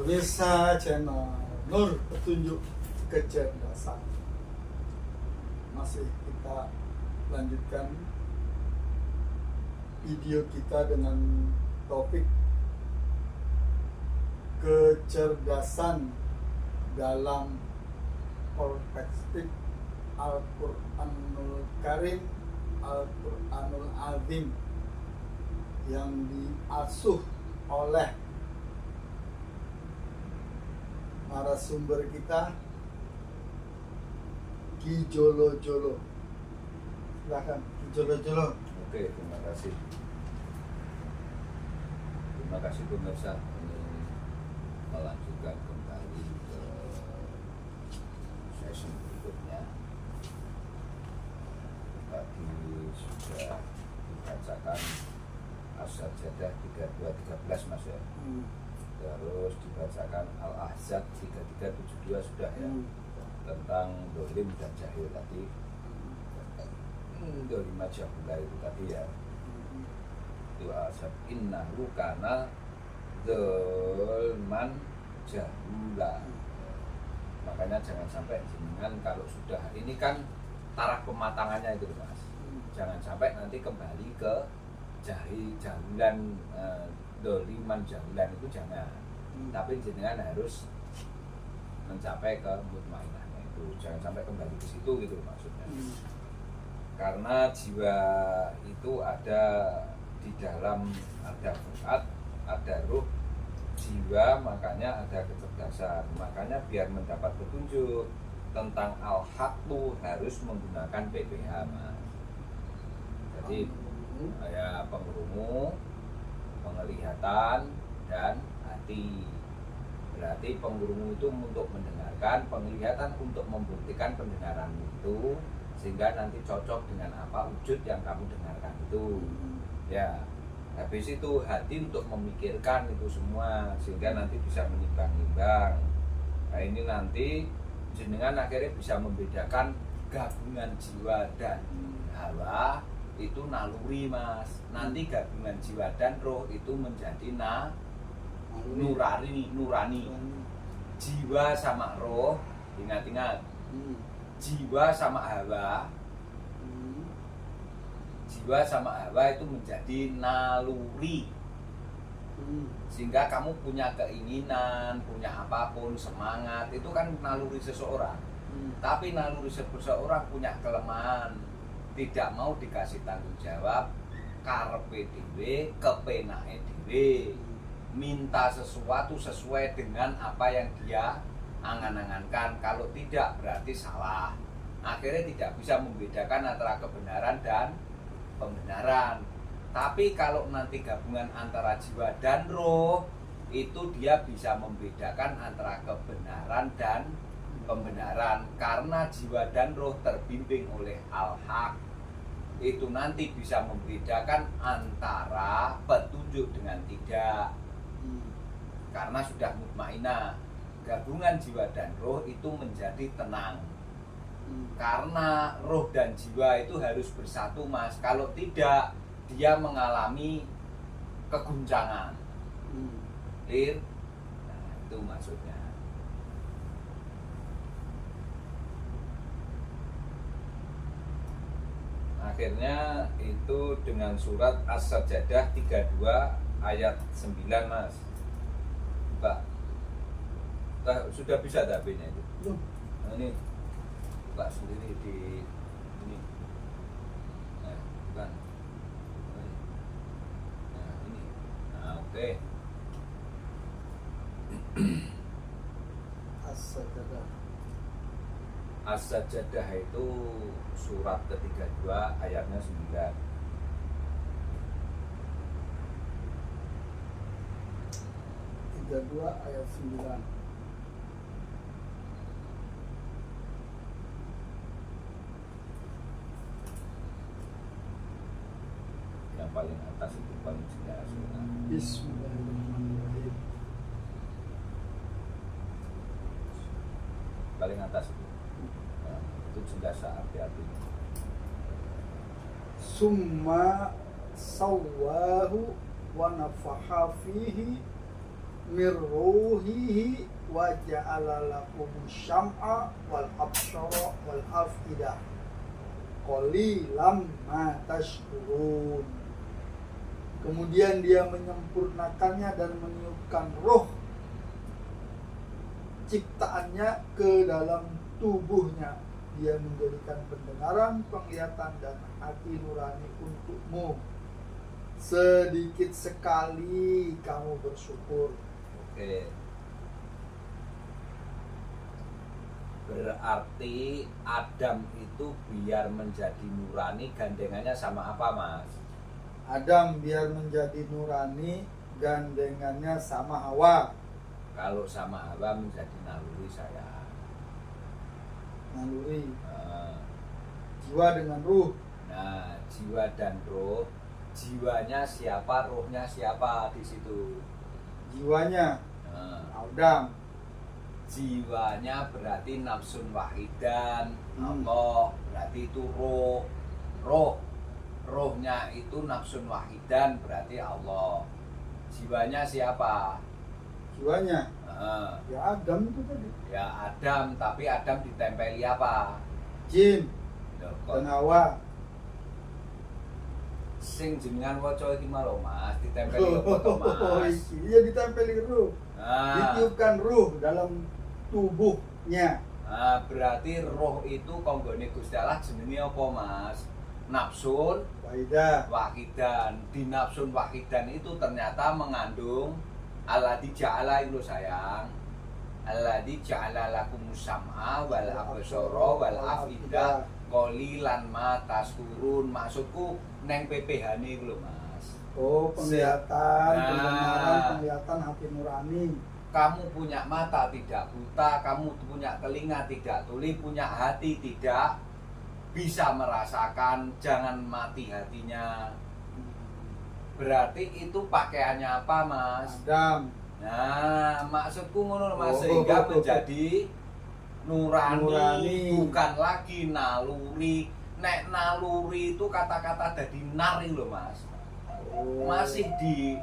Pemirsa channel Nur Petunjuk Kecerdasan, masih kita lanjutkan video kita dengan topik kecerdasan dalam perspektif Al-Quranul Karim, Al-Quranul Azim, yang diasuh oleh narasumber kita Ki Jolo Jolo. Silakan Ki Jolo Jolo. Oke, terima kasih. Terima kasih pemirsa. Ini melanjutkan kembali ke sesi berikutnya. Tadi sudah dibacakan As-Sajdah 32-13 Mas ya. Terus dibacakan Al-Ahzab 33-72 sudah ya. Tentang dolim dan jahil tadi. Dolim jahula itu tadi ya. Itu Al-Ahzab innahu kana dolman jahula. Makanya jangan sampai jenengan kalau sudah ini kan taraf pematangannya itu Mas. Jangan sampai nanti kembali ke jahulan, doliman jahulan itu jangan. Tapi jenengan harus mencapai ke mutmainahnya itu, jangan sampai kembali ke situ gitu maksudnya. Karena jiwa itu ada di dalam, ada fuad, ada ruh, jiwa, makanya ada kecerdasan. Makanya biar mendapat petunjuk tentang al-haq tuh harus menggunakan PPH Mas. Jadi ya pengrungu, penglihatan, dan hati. Berarti pengrungu itu untuk mendengarkan, penglihatan untuk membuktikan pendengaran itu, sehingga nanti cocok dengan apa wujud yang kamu dengarkan itu. Ya, habis itu hati untuk memikirkan itu semua, sehingga nanti bisa menimbang-nimbang. Nah ini nanti jenengan akhirnya bisa membedakan gabungan jiwa dan hawa itu naluri Mas. Nanti gabungan jiwa dan roh itu menjadi nurani. Jiwa sama roh, ingat-ingat. Jiwa sama hawa. Jiwa sama hawa itu menjadi naluri. Sehingga kamu punya keinginan, punya apapun, semangat, itu kan naluri seseorang. Tapi naluri seseorang punya kelemahan, tidak mau dikasih tanggung jawab, karepe dhewe, kepenake dhewe, minta sesuatu sesuai dengan apa yang dia angan-angankan. Kalau tidak berarti salah. Akhirnya tidak bisa membedakan antara kebenaran dan pembenaran. Tapi kalau nanti gabungan antara jiwa dan roh, itu dia bisa membedakan antara kebenaran dan pembenaran. Karena jiwa dan roh terbimbing oleh al-haq, itu nanti bisa membedakan antara petunjuk dengan tidak. Karena sudah mutmainah, gabungan jiwa dan roh itu menjadi tenang. Karena roh dan jiwa itu harus bersatu Mas. Kalau tidak, dia mengalami keguncangan. Clear? Nah, itu maksudnya. Akhirnya itu dengan surat As-Sajdah 32 ayat 9 Mas. Buka. Sudah bisa HP-nya itu? Belum. Nah, ini buka sendiri di ini. Nah, bukan. Nah, ini. Nah, oke. As-Sajdah. As-Sajdah itu surat ke-32 ayatnya 9. 32 ayat 9. Yang paling atas itu paling jelas. Bismillahirrahmanirrahim. Paling atas itu. Nah, itu jelas arti-artinya. Summa sawwahu wa nafaha fihi mir ruhihi wa ja'ala lakumus syam'a wal absara wal afidah qalilan ma tashkurun. Kemudian dia menyempurnakannya dan meniupkan roh ciptaannya ke dalam tubuhnya. Dia menjadikan pendengaran, penglihatan, dan hati nurani untukmu. Sedikit sekali kamu bersyukur. Oke. Berarti Adam itu biar menjadi nurani gandengannya sama apa, Mas? Adam biar menjadi nurani gandengannya sama Hawa. Kalau sama Hawa menjadi naluri saya. Naluri. Nah, Jiwa dengan ruh. nah, jiwa dan roh. Jiwanya siapa, rohnya siapa di situ? Jiwanya Nah, Adam. jiwanya berarti nafsun wahidan. Allah berarti itu roh. Rohnya itu nafsun wahidan berarti Allah. Jiwanya siapa? Jiwanya Nah, ya Adam itu tadi. ya Adam, tapi Adam ditempeli apa? Jin Loh, dan kok Hawa. sing jenengan waca iki mah lho Mas, ditempeli apa to Mas? Iya ditempeli ruh. Nah, Ditiupkan ruh dalam tubuhnya. nah, berarti roh itu konggone Gusti Allah jenenge apa Mas? Nafsun Waidah. wahidan. Di nafsun wahidan itu ternyata mengandung alladzi ja'ala itu sayang. Alladzi ja'ala lakumus sam'a wal absara wal afidah qalilan ma tashkurun. Maksudku neng PPH nih lho Mas. Oh, penglihatan, Nah. pendengaran, penglihatan hati nurani. Kamu punya mata tidak buta, kamu punya telinga tidak tuli, punya hati tidak bisa merasakan, jangan mati hatinya. Berarti itu pakaiannya apa Mas? Adam. Nah, maksudku ngono Mas, Oh. sehingga menjadi nurani, Nurani. bukan lagi naluri. Nek naluri itu kata-kata dari nari loh Mas. Oh. Masih di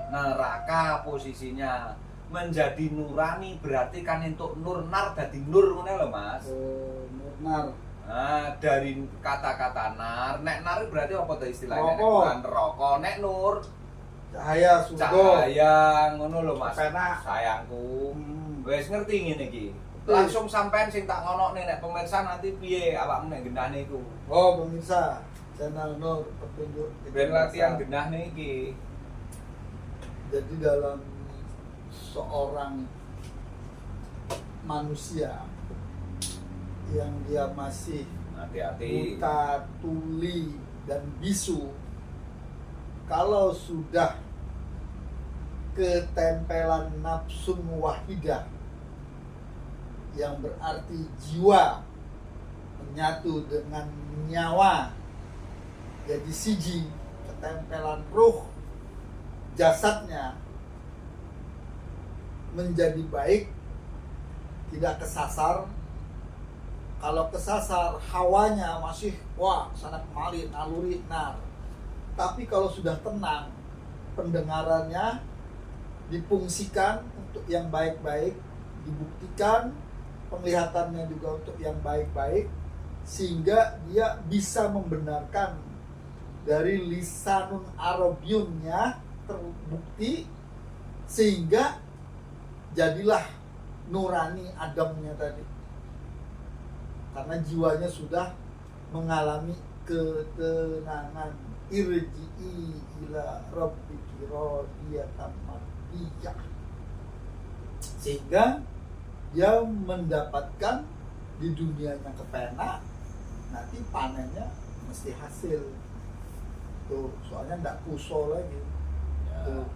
neraka posisinya. Menjadi nurani berarti kan untuk nur nar dadi nur ngono lho Mas. Oh, nurnar. Nah, dari kata-kata nar, nek nar berarti apa tuh istilahnya? Nek Rokok. bukan rokok, nek nur Cahaya surga. cahaya ngono lho Mas. Penak. Sayangku. Hmm. Wes ngerti ngene iki. Langsung sampean sing tak ngonokne nek pemirsa nanti piye awakmu nek gendane iku. Oh, pemirsa, channel Nur petunjuk. Ben latihan gendahne iki. Jadi dalam seorang manusia yang dia masih Hati-hati. buta, tuli, dan bisu, kalau sudah ketempelan nafsun wahidah yang berarti jiwa menyatu dengan nyawa jadi siji, ketempelan ruh jasadnya menjadi baik, tidak kesasar. Kalau kesasar hawanya masih wah sana kemari naluri nar. Tapi kalau sudah tenang, pendengarannya difungsikan untuk yang baik-baik, dibuktikan penglihatannya juga untuk yang baik-baik, sehingga dia bisa membenarkan dari lisanun Arabiunnya terbukti, sehingga jadilah nurani Adamnya tadi. Karena jiwanya sudah mengalami ketenangan. Irji'i ila rabbiki radiyatan mardiyah. Sehingga dia mendapatkan di dunianya kepenak, nanti panennya mesti hasil. Tuh, soalnya enggak kuso lagi. Ya, Tuh.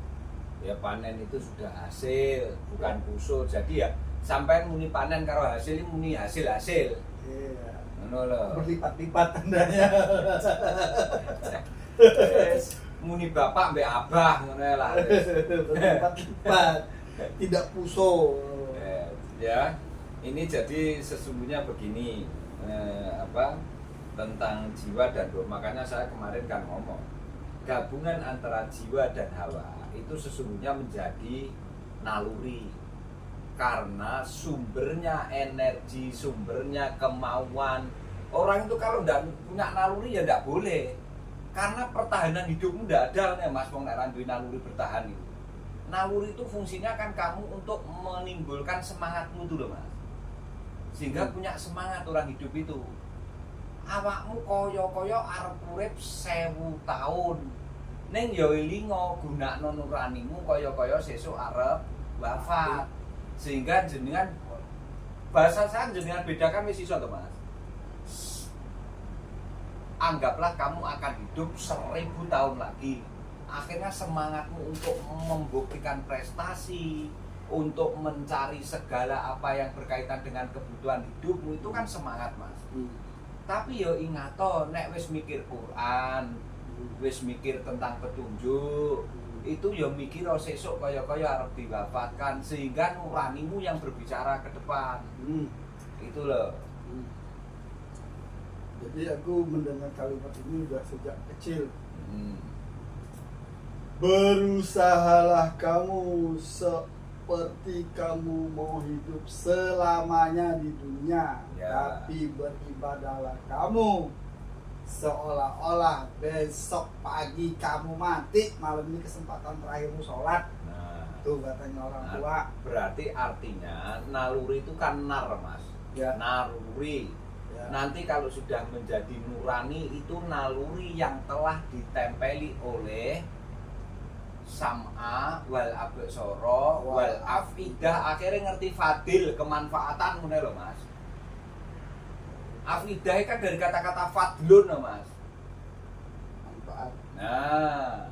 ya panen itu sudah hasil, bukan kusut. Jadi ya sampai muni panen karo hasil ini muni hasil-hasil. Iya. Ngono lho. Berlipat-lipat tandanya. Wes, muni bapak mbek abah ngono ya lah. Berlipat-lipat. Tidak puso. Ya, ini jadi sesungguhnya begini, tentang jiwa dan roh. Makanya saya kemarin kan ngomong, gabungan antara jiwa dan hawa itu sesungguhnya menjadi naluri. Karena sumbernya energi, sumbernya kemauan. Orang itu kalau tidak punya naluri ya tidak boleh. Karena pertahanan hidupmu tidak ada nih Mas, wong nek ra duwe naluri bertahan itu. Naluri itu fungsinya kan kamu untuk menimbulkan semangatmu itu loh Mas. Sehingga punya semangat orang hidup itu. Awakmu kaya-kaya arep urip 1000 tahun. Ning ya elinga gunakno nuranimu kaya-kaya sesuk arep wafat. Sehingga jenengan bahasa saya jenengan bedakan wis iso to Mas. Anggaplah kamu akan hidup 1000 tahun lagi. Akhirnya semangatmu untuk membuktikan prestasi, untuk mencari segala apa yang berkaitan dengan kebutuhan hidupmu itu kan semangat Mas. Tapi yo ingat toh, nek wis mikir Quran, wis mikir tentang petunjuk, itu yo mikir sesuk kaya-kaya arep diwafatkan, sehingga nuranimu yang berbicara ke depan. Itu loh. Jadi aku mendengar kalimat ini udah sejak kecil. Berusahalah kamu seperti kamu mau hidup selamanya di dunia, tapi beribadahlah kamu seolah-olah besok pagi kamu mati, malam ini kesempatan terakhirmu sholat. Tuh katanya orang tua. Berarti artinya naluri itu kan nar Mas. Naluri. Nanti kalau sudah menjadi nurani itu naluri yang telah ditempeli oleh sam'a wal absara wal afidah, akhirnya ngerti fadil, kemanfaatan ngono lho Mas. Afidah kan dari kata-kata fadlun lho Mas. Manfaat. Nah,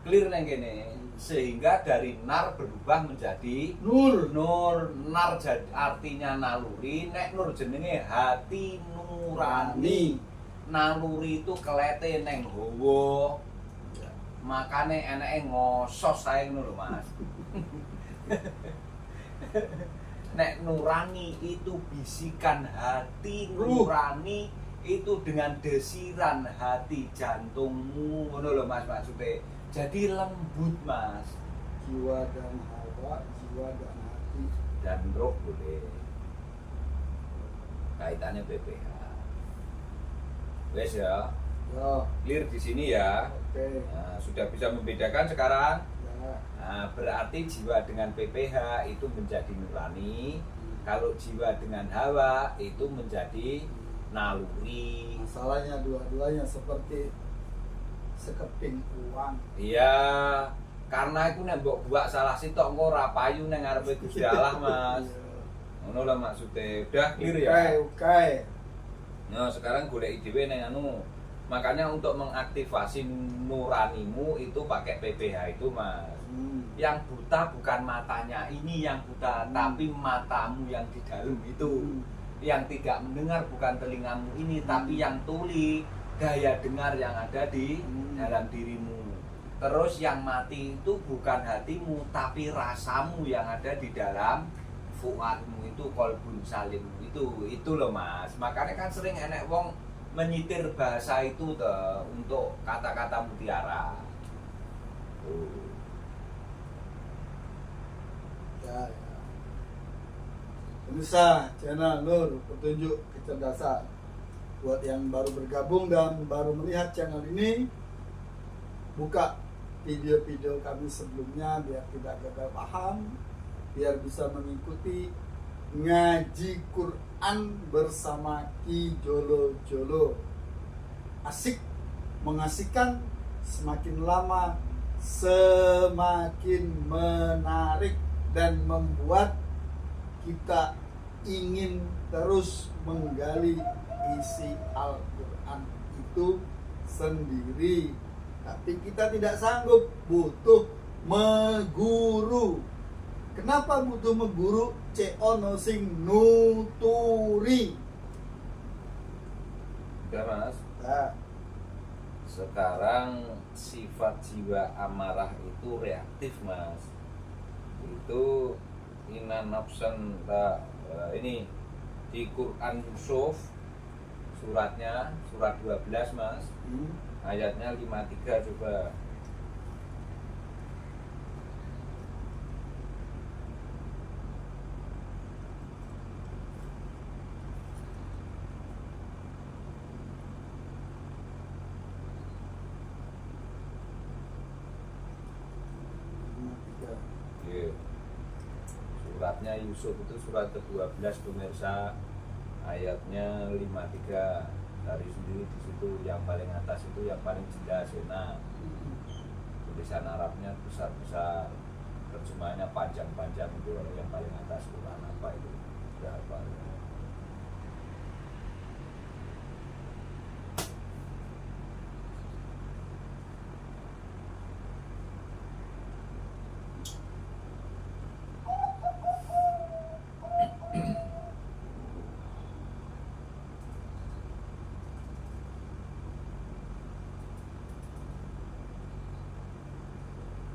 clear nang kene. Sehingga dari nar berubah menjadi nur. Nar jadi artinya naluri, nek nur jenenge hati nurani. Naluri itu kelete neng hawa. Makane eneke ngosos sae ngono lho Mas. Nek nurani itu bisikan hati, nurani itu dengan desiran hati jantungmu ngono lho Mas maksudnya. Jadi lembut Mas. Jiwa dan hawa, jiwa dan hati dan roh boleh. Kaitannya BPH. Wes ya. Clear di sini ya. Oke. Nah, sudah bisa membedakan sekarang. Ya. Nah, berarti jiwa dengan PPH itu menjadi nurani. Kalau jiwa dengan hawa itu menjadi naluri. Masalahnya dua-duanya seperti sekeping uang. Iya, karena aku nek mbok buak salah sitok engko ora payu ning ngarepe Gusti Allah, Mas. Ngono lah maksudnya. Udah clear ya? Oke. Nah, sekarang golek dhewe ning anu. Makanya untuk mengaktifasi nuranimu itu pakai PPH itu, Mas. Yang buta bukan matanya ini yang buta, tapi matamu yang di dalam itu. Yang tidak mendengar bukan telingamu ini, tapi yang tuli, daya dengar yang ada di dalam dirimu. Terus yang mati itu bukan hatimu, tapi rasamu yang ada di dalam fuadmu itu, kolbun salimmu itu loh Mas. Makanya kan sering enek wong menyitir bahasa itu tuh untuk kata-kata mutiara. Ya. Pemirsa channel Nur Petunjuk Kecerdasan. Buat yang baru bergabung dan baru melihat channel ini, buka video-video kami sebelumnya biar tidak gagal paham, biar bisa mengikuti ngaji Quran bersama Ki Jolo Jolo. Asik, mengasihkan, semakin lama semakin menarik dan membuat kita ingin terus menggali isi Al-Quran itu sendiri. Tapi kita tidak sanggup, butuh meguru. Kenapa butuh meguru? Ono sing nuturi. Udah Mas. Nah. Sekarang sifat jiwa amarah itu reaktif Mas. Itu inna nafsan ini di Quran Yusuf suratnya, surat 12 Mas. Ayatnya 53 coba. Yusuf itu surat ke-12 pemirsa, ayatnya 53. Dari sendiri di situ yang paling atas itu yang paling jelas ya. Tulisan Arabnya besar-besar, terjemahannya panjang-panjang itu yang paling atas Quran apa itu? Udah apa?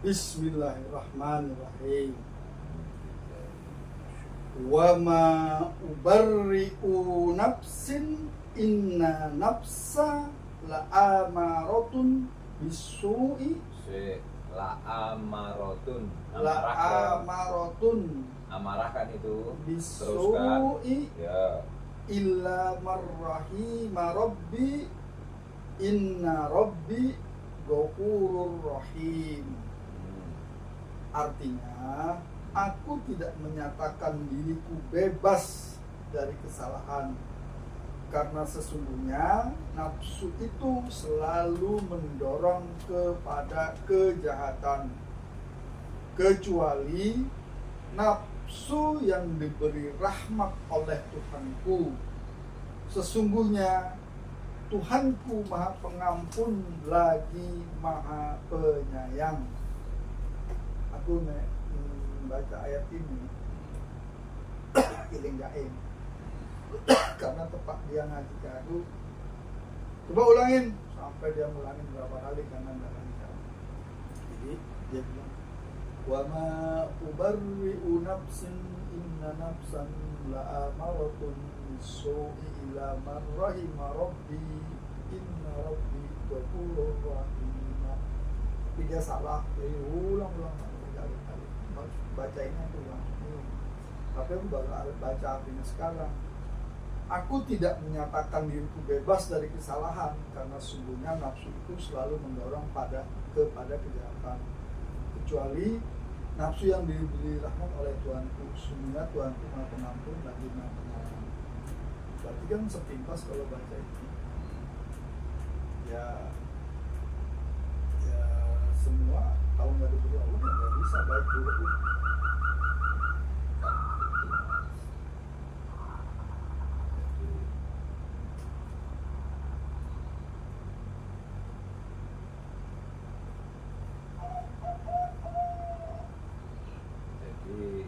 Bismillahirrahmanirrahim. Wa ma ubarri'u nafsin inna nafsa la'amaratun bisu'i La'amaratun. la'amaratun Amarah kan itu. Teruskan. bisu'i Ya. illa marrahima rabbi inna rabbi ghafurur rahim. Artinya, aku tidak menyatakan diriku bebas dari kesalahan, karena sesungguhnya nafsu itu selalu mendorong kepada kejahatan, kecuali nafsu yang diberi rahmat oleh Tuhanku. Sesungguhnya Tuhanku Maha Pengampun lagi Maha Penyayang. Aku membaca ayat ini iling gaim karena tepat dia ngaji ke aku. Coba ulangin sampai dia ngulangin berapa kali karena nggak lancar. Jadi dia bilang, wa ma ubarri'u nafsin inna nafsan la'amaratun bisu'i ila man rahima rabbi inna rabbi ghafurur rahim. Tapi dia salah, jadi ulang-ulang kali-kali baca ini ulang. Tapi aku baru baca artinya sekarang. Aku tidak menyatakan diriku bebas dari kesalahan, karena sungguhnya nafsu itu selalu mendorong kepada kejahatan, kecuali nafsu yang diberi rahmat oleh Tuhanku. Sungguhnya Tuhanku Maha Pengampun lagi Maha Penyayang. Berarti kan sepintas kalau baca itu ya semua kalau nggak diberi Allah nggak bisa baik buruk itu. Jadi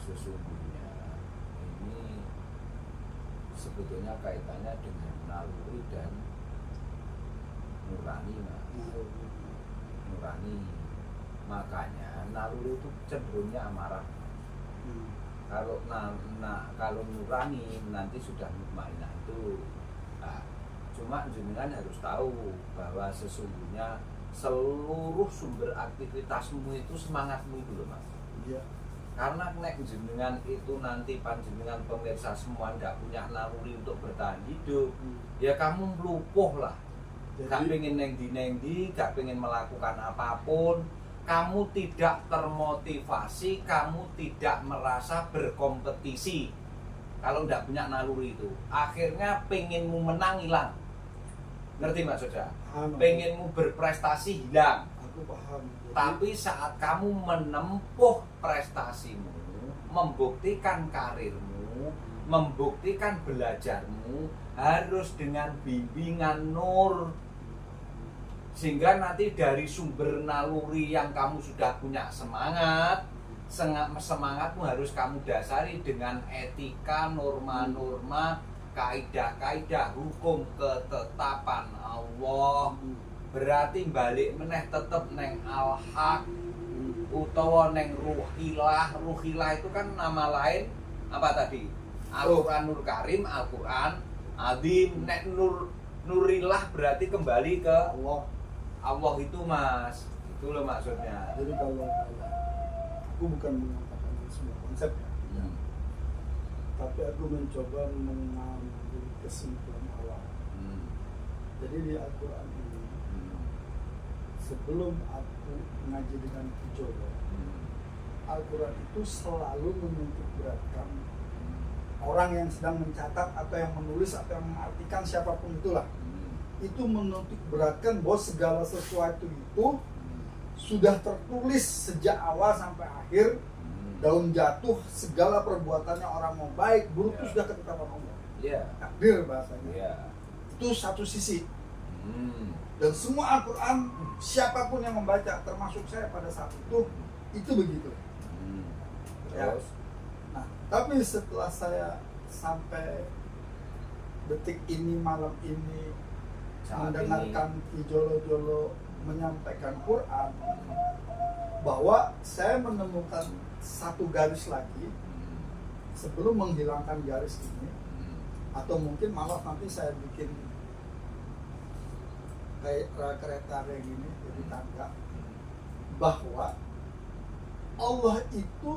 sesungguhnya ini sebetulnya kaitannya dengan naluri dan nurani, nurani. Makanya naluri itu cenderungnya amarah. Kalau kalau nurani nanti sudah mutmainah itu. Nah, cuma jenengan harus tahu bahwa sesungguhnya seluruh sumber aktivitasmu itu semangatmu itu loh Mas. Iya. Karena nek jenengan itu nanti panjenengan pemirsa semua ndak punya naluri untuk bertahan hidup, ya kamu melupuh lah. Gak pengen neng-di, gak pengen melakukan apapun, kamu tidak termotivasi, kamu tidak merasa berkompetisi. Kalau ndak punya naluri itu, akhirnya pengenmu menang hilang. Ngerti maksudnya? Pengenmu berprestasi hilang. Aku paham. Tapi saat kamu menempuh prestasimu, membuktikan karirmu, membuktikan belajarmu, harus dengan bimbingan nur. Sehingga nanti dari sumber naluri yang kamu sudah punya semangatmu harus kamu dasari dengan etika, norma-norma, kaidah-kaidah, hukum, ketetapan Allah. Berarti balik meneh tetep neng al-haq utawa neng ruhilah. Ruhilah itu kan nama lain apa tadi? Al-Quran Nur Karim, Al-Quran Azim. Nek nurillah berarti kembali ke Allah. Allah itu Mas. Itu loh maksudnya. Jadi kalau aku bukan mengatakan semua konsep ya. Tapi aku mencoba mengambil kesimpulan awal. Jadi di Al-Quran ini sebelum aku mengaji dengan Kijowo, Al-Quran itu selalu menitik beratkan orang yang sedang mencatat atau yang menulis atau yang mengartikan, siapapun itulah, itu menitik beratkan bahwa segala sesuatu itu sudah tertulis sejak awal sampai akhir. Daun jatuh, segala perbuatannya orang mau baik buruk itu sudah ketetapan Allah. Takdir bahasanya. Itu satu sisi. Dan semua Al-Quran, siapapun yang membaca, termasuk saya pada saat itu begitu. Terus? Nah, tapi setelah saya sampai detik ini, malam ini, mendengarkan Ki Jolo menyampaikan Quran, bahwa saya menemukan satu garis lagi sebelum menghilangkan garis ini, atau mungkin malah nanti saya bikin kayak kereta kayak gini jadi tangga, bahwa Allah itu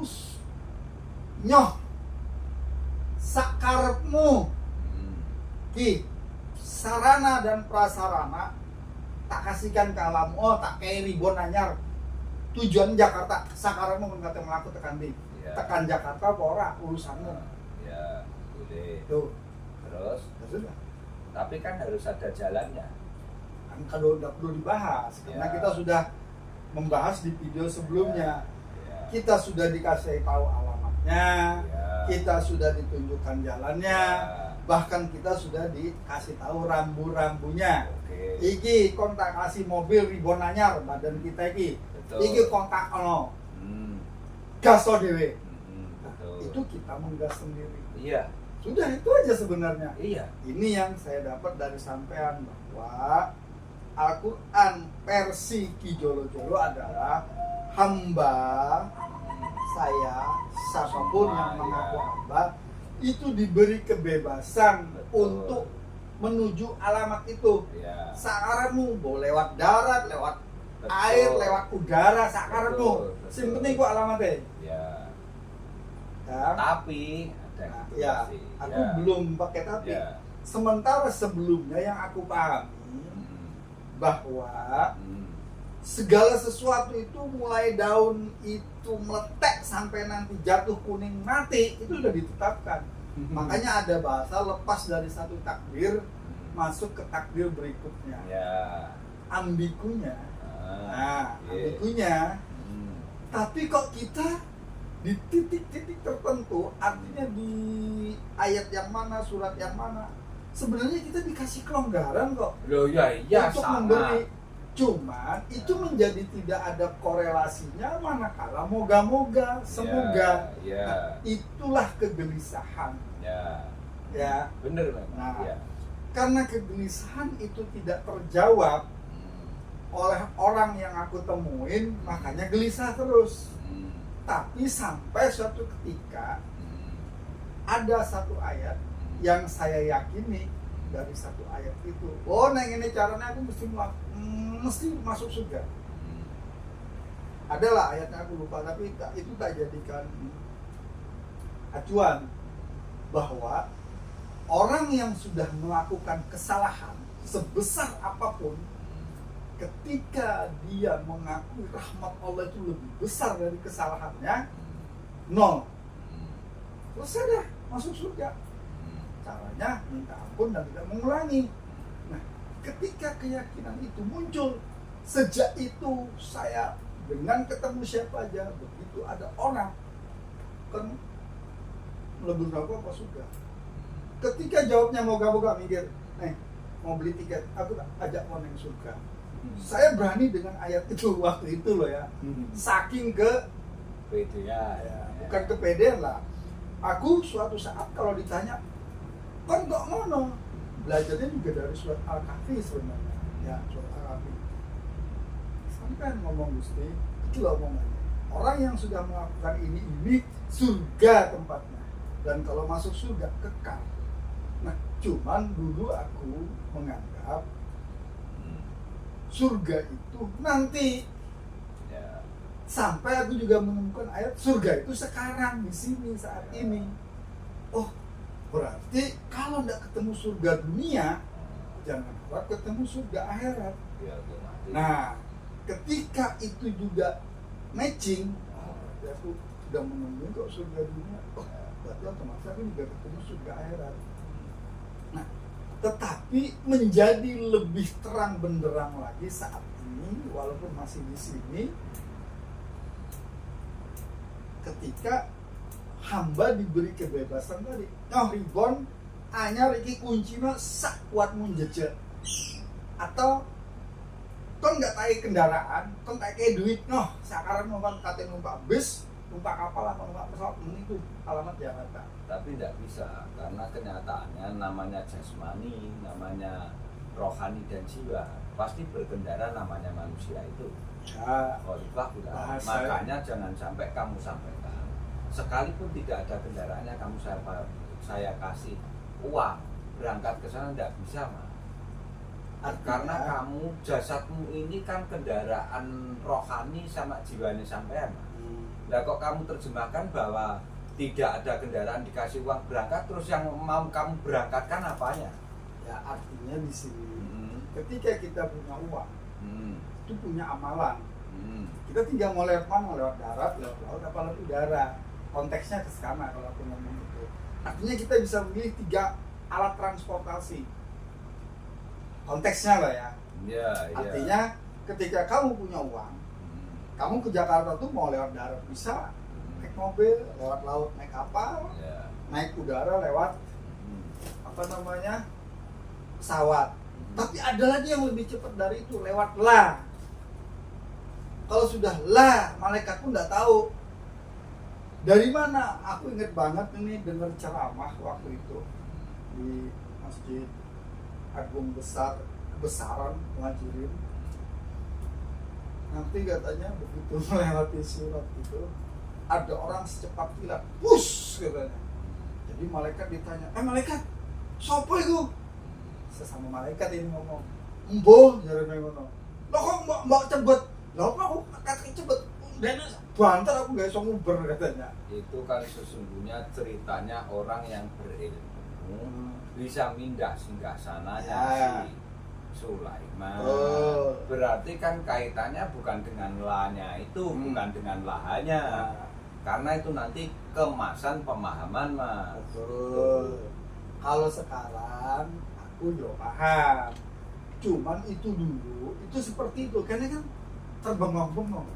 nyoh sakarepmu Ki, sarana dan prasarana tak kasihkan ke alam, tak kayak ribuan anyar tujuan Jakarta, sakarepmu mengkata melaku tekan di tekan Jakarta apa ora urusanmu. Boleh. Tuh. Terus? Sudah. Tapi kan harus ada jalannya. Kan kalau udah perlu dibahas, karena kita sudah membahas di video sebelumnya. Kita sudah dikasih tahu alamatnya, kita sudah ditunjukkan jalannya, bahkan kita sudah dikasih tahu rambu-rambunya. Iki kontak kasih mobil ribuan anyar badan kita iki. Iki kontak ono. Gaso dewe. Itu kita menggas sendiri. Sudah itu aja sebenarnya. Ini yang saya dapat dari sampean, bahwa Al-Quran versi Ki Jolo adalah hamba saya, siapapun yang mengaku hamba, itu diberi kebebasan untuk menuju alamat itu. Sakaremu, boleh lewat darat, lewat air, lewat udara, sakaremu. Yang penting ku alamatnya. Tapi ada aku belum pakai tapi. Sementara sebelumnya yang aku pahami bahwa segala sesuatu itu mulai daun itu meletek sampai nanti jatuh kuning mati itu sudah ditetapkan. Makanya ada bahasa lepas dari satu takdir masuk ke takdir berikutnya. Ambigunya. Ambigunya. Tapi kok kita di titik-titik tertentu, artinya di ayat yang mana, surat yang mana, sebenarnya kita dikasih kelonggaran kok untuk memberi. Cuman itu menjadi tidak ada korelasinya manakala moga-moga, semoga. Nah, itulah kegelisahan. Bener memang. Karena kegelisahan itu tidak terjawab oleh orang yang aku temuin, makanya gelisah terus. Tapi sampai suatu ketika ada satu ayat yang saya yakini dari satu ayat itu, ini caranya aku mesti masuk surga. Adalah ayatnya aku lupa, tapi itu tak jadikan acuan bahwa orang yang sudah melakukan kesalahan sebesar apapun, ketika dia mengakui rahmat Allah itu lebih besar dari kesalahannya, 0. Selesai dah, masuk surga. Caranya minta ampun dan tidak mengulangi. Nah, ketika keyakinan itu muncul, sejak itu saya dengan ketemu siapa aja, begitu ada orang kan lebih neraka apa surga. Ketika jawabnya moga-moga mikir, mau beli tiket, aku ajak mau neng surga. Saya berani dengan ayat itu waktu itu loh ya. Saking ke pedean. Bukan kepedean lah. Aku suatu saat kalau ditanya, kan kok ngono? Belajarnya juga dari surat Al-Kahfi sebenarnya. Ya, surat Al-Kahfi. Sampai ngomong Gusti, itu loh omongannya. Orang yang sudah melakukan ini surga tempatnya. Dan kalau masuk surga kekal. Nah, cuman dulu aku menganggap surga itu nanti. Sampai aku juga menemukan ayat surga itu sekarang, di sini, saat ini. Oh, berarti kalau tidak ketemu surga dunia, jangan harap ketemu surga akhirat. Nah, ketika itu juga matching, berarti aku sudah menemui kok surga dunia. Oh, berarti otomatis aku juga ketemu surga akhirat. Nah, tetapi menjadi lebih terang benderang lagi saat ini, walaupun masih di sini, ketika hamba diberi kebebasan tadi. Noh ribon, anyar iki kuncinya sak kuat menjejak. Atau kon nggak tahu kendaraan, kon tak kayak duit, noh sekarang numpak kate numpak bus, numpak kapal atau numpak pesawat, ini tuh alamat Jakarta. Tapi tidak bisa, karena kenyataannya namanya jasmani, namanya rohani dan jiwa pasti berkendara namanya manusia itu. Ya, Khalifah bilang, bahasa. makanya jangan sampai kamu sampaikan, sekalipun tidak ada kendaraannya kamu saya kasih uang berangkat ke sana, tidak bisa mas. Karena kamu jasadmu ini kan kendaraan rohani sama jiwanya sampean. Lah kok kamu terjemahkan bahwa tidak ada kendaraan dikasih uang berangkat, terus yang mau kamu berangkatkan apanya? Ya artinya di sini ketika kita punya uang, itu punya amalan. Kita tinggal mau lewat mana, lewat darat, lewat laut, apa lewat udara. Konteksnya ke sana kalau aku ngomong itu. Artinya kita bisa memilih 3 alat transportasi. Konteksnya lah ya. Iya, iya. Artinya ketika kamu punya uang, kamu ke Jakarta tuh mau lewat darat bisa, naik mobil, lewat laut naik kapal, Iya. naik udara lewat apa namanya pesawat. Tapi ada lagi yang lebih cepat dari itu, lewat lah. Kalau sudah lah, malaikat pun nggak tahu dari mana. Aku ingat banget ini dengar ceramah waktu itu di Masjid Agung Kebesaran Muhajirin. Nanti katanya begitu melewati surat itu, ada orang secepat kilat, push katanya. Jadi malaikat ditanya, malaikat, siapa itu? Sesama malaikat ini ngomong, embo, jarene ngono. Lo kok mbak cepet? Lo kok aku kaki cepet? Dan banter aku gak iso nguber katanya. Itu kan sesungguhnya ceritanya orang yang berilmu bisa mindah singgasananya Ya. si Sulaiman. Oh. Berarti kan kaitannya bukan dengan lahnya itu, bukan dengan lahannya. Ya. Karena itu nanti kemasan pemahaman mas. Betul. Kalau sekarang aku juga paham. Cuman itu dulu itu seperti itu, karena kan terbengong-bengong.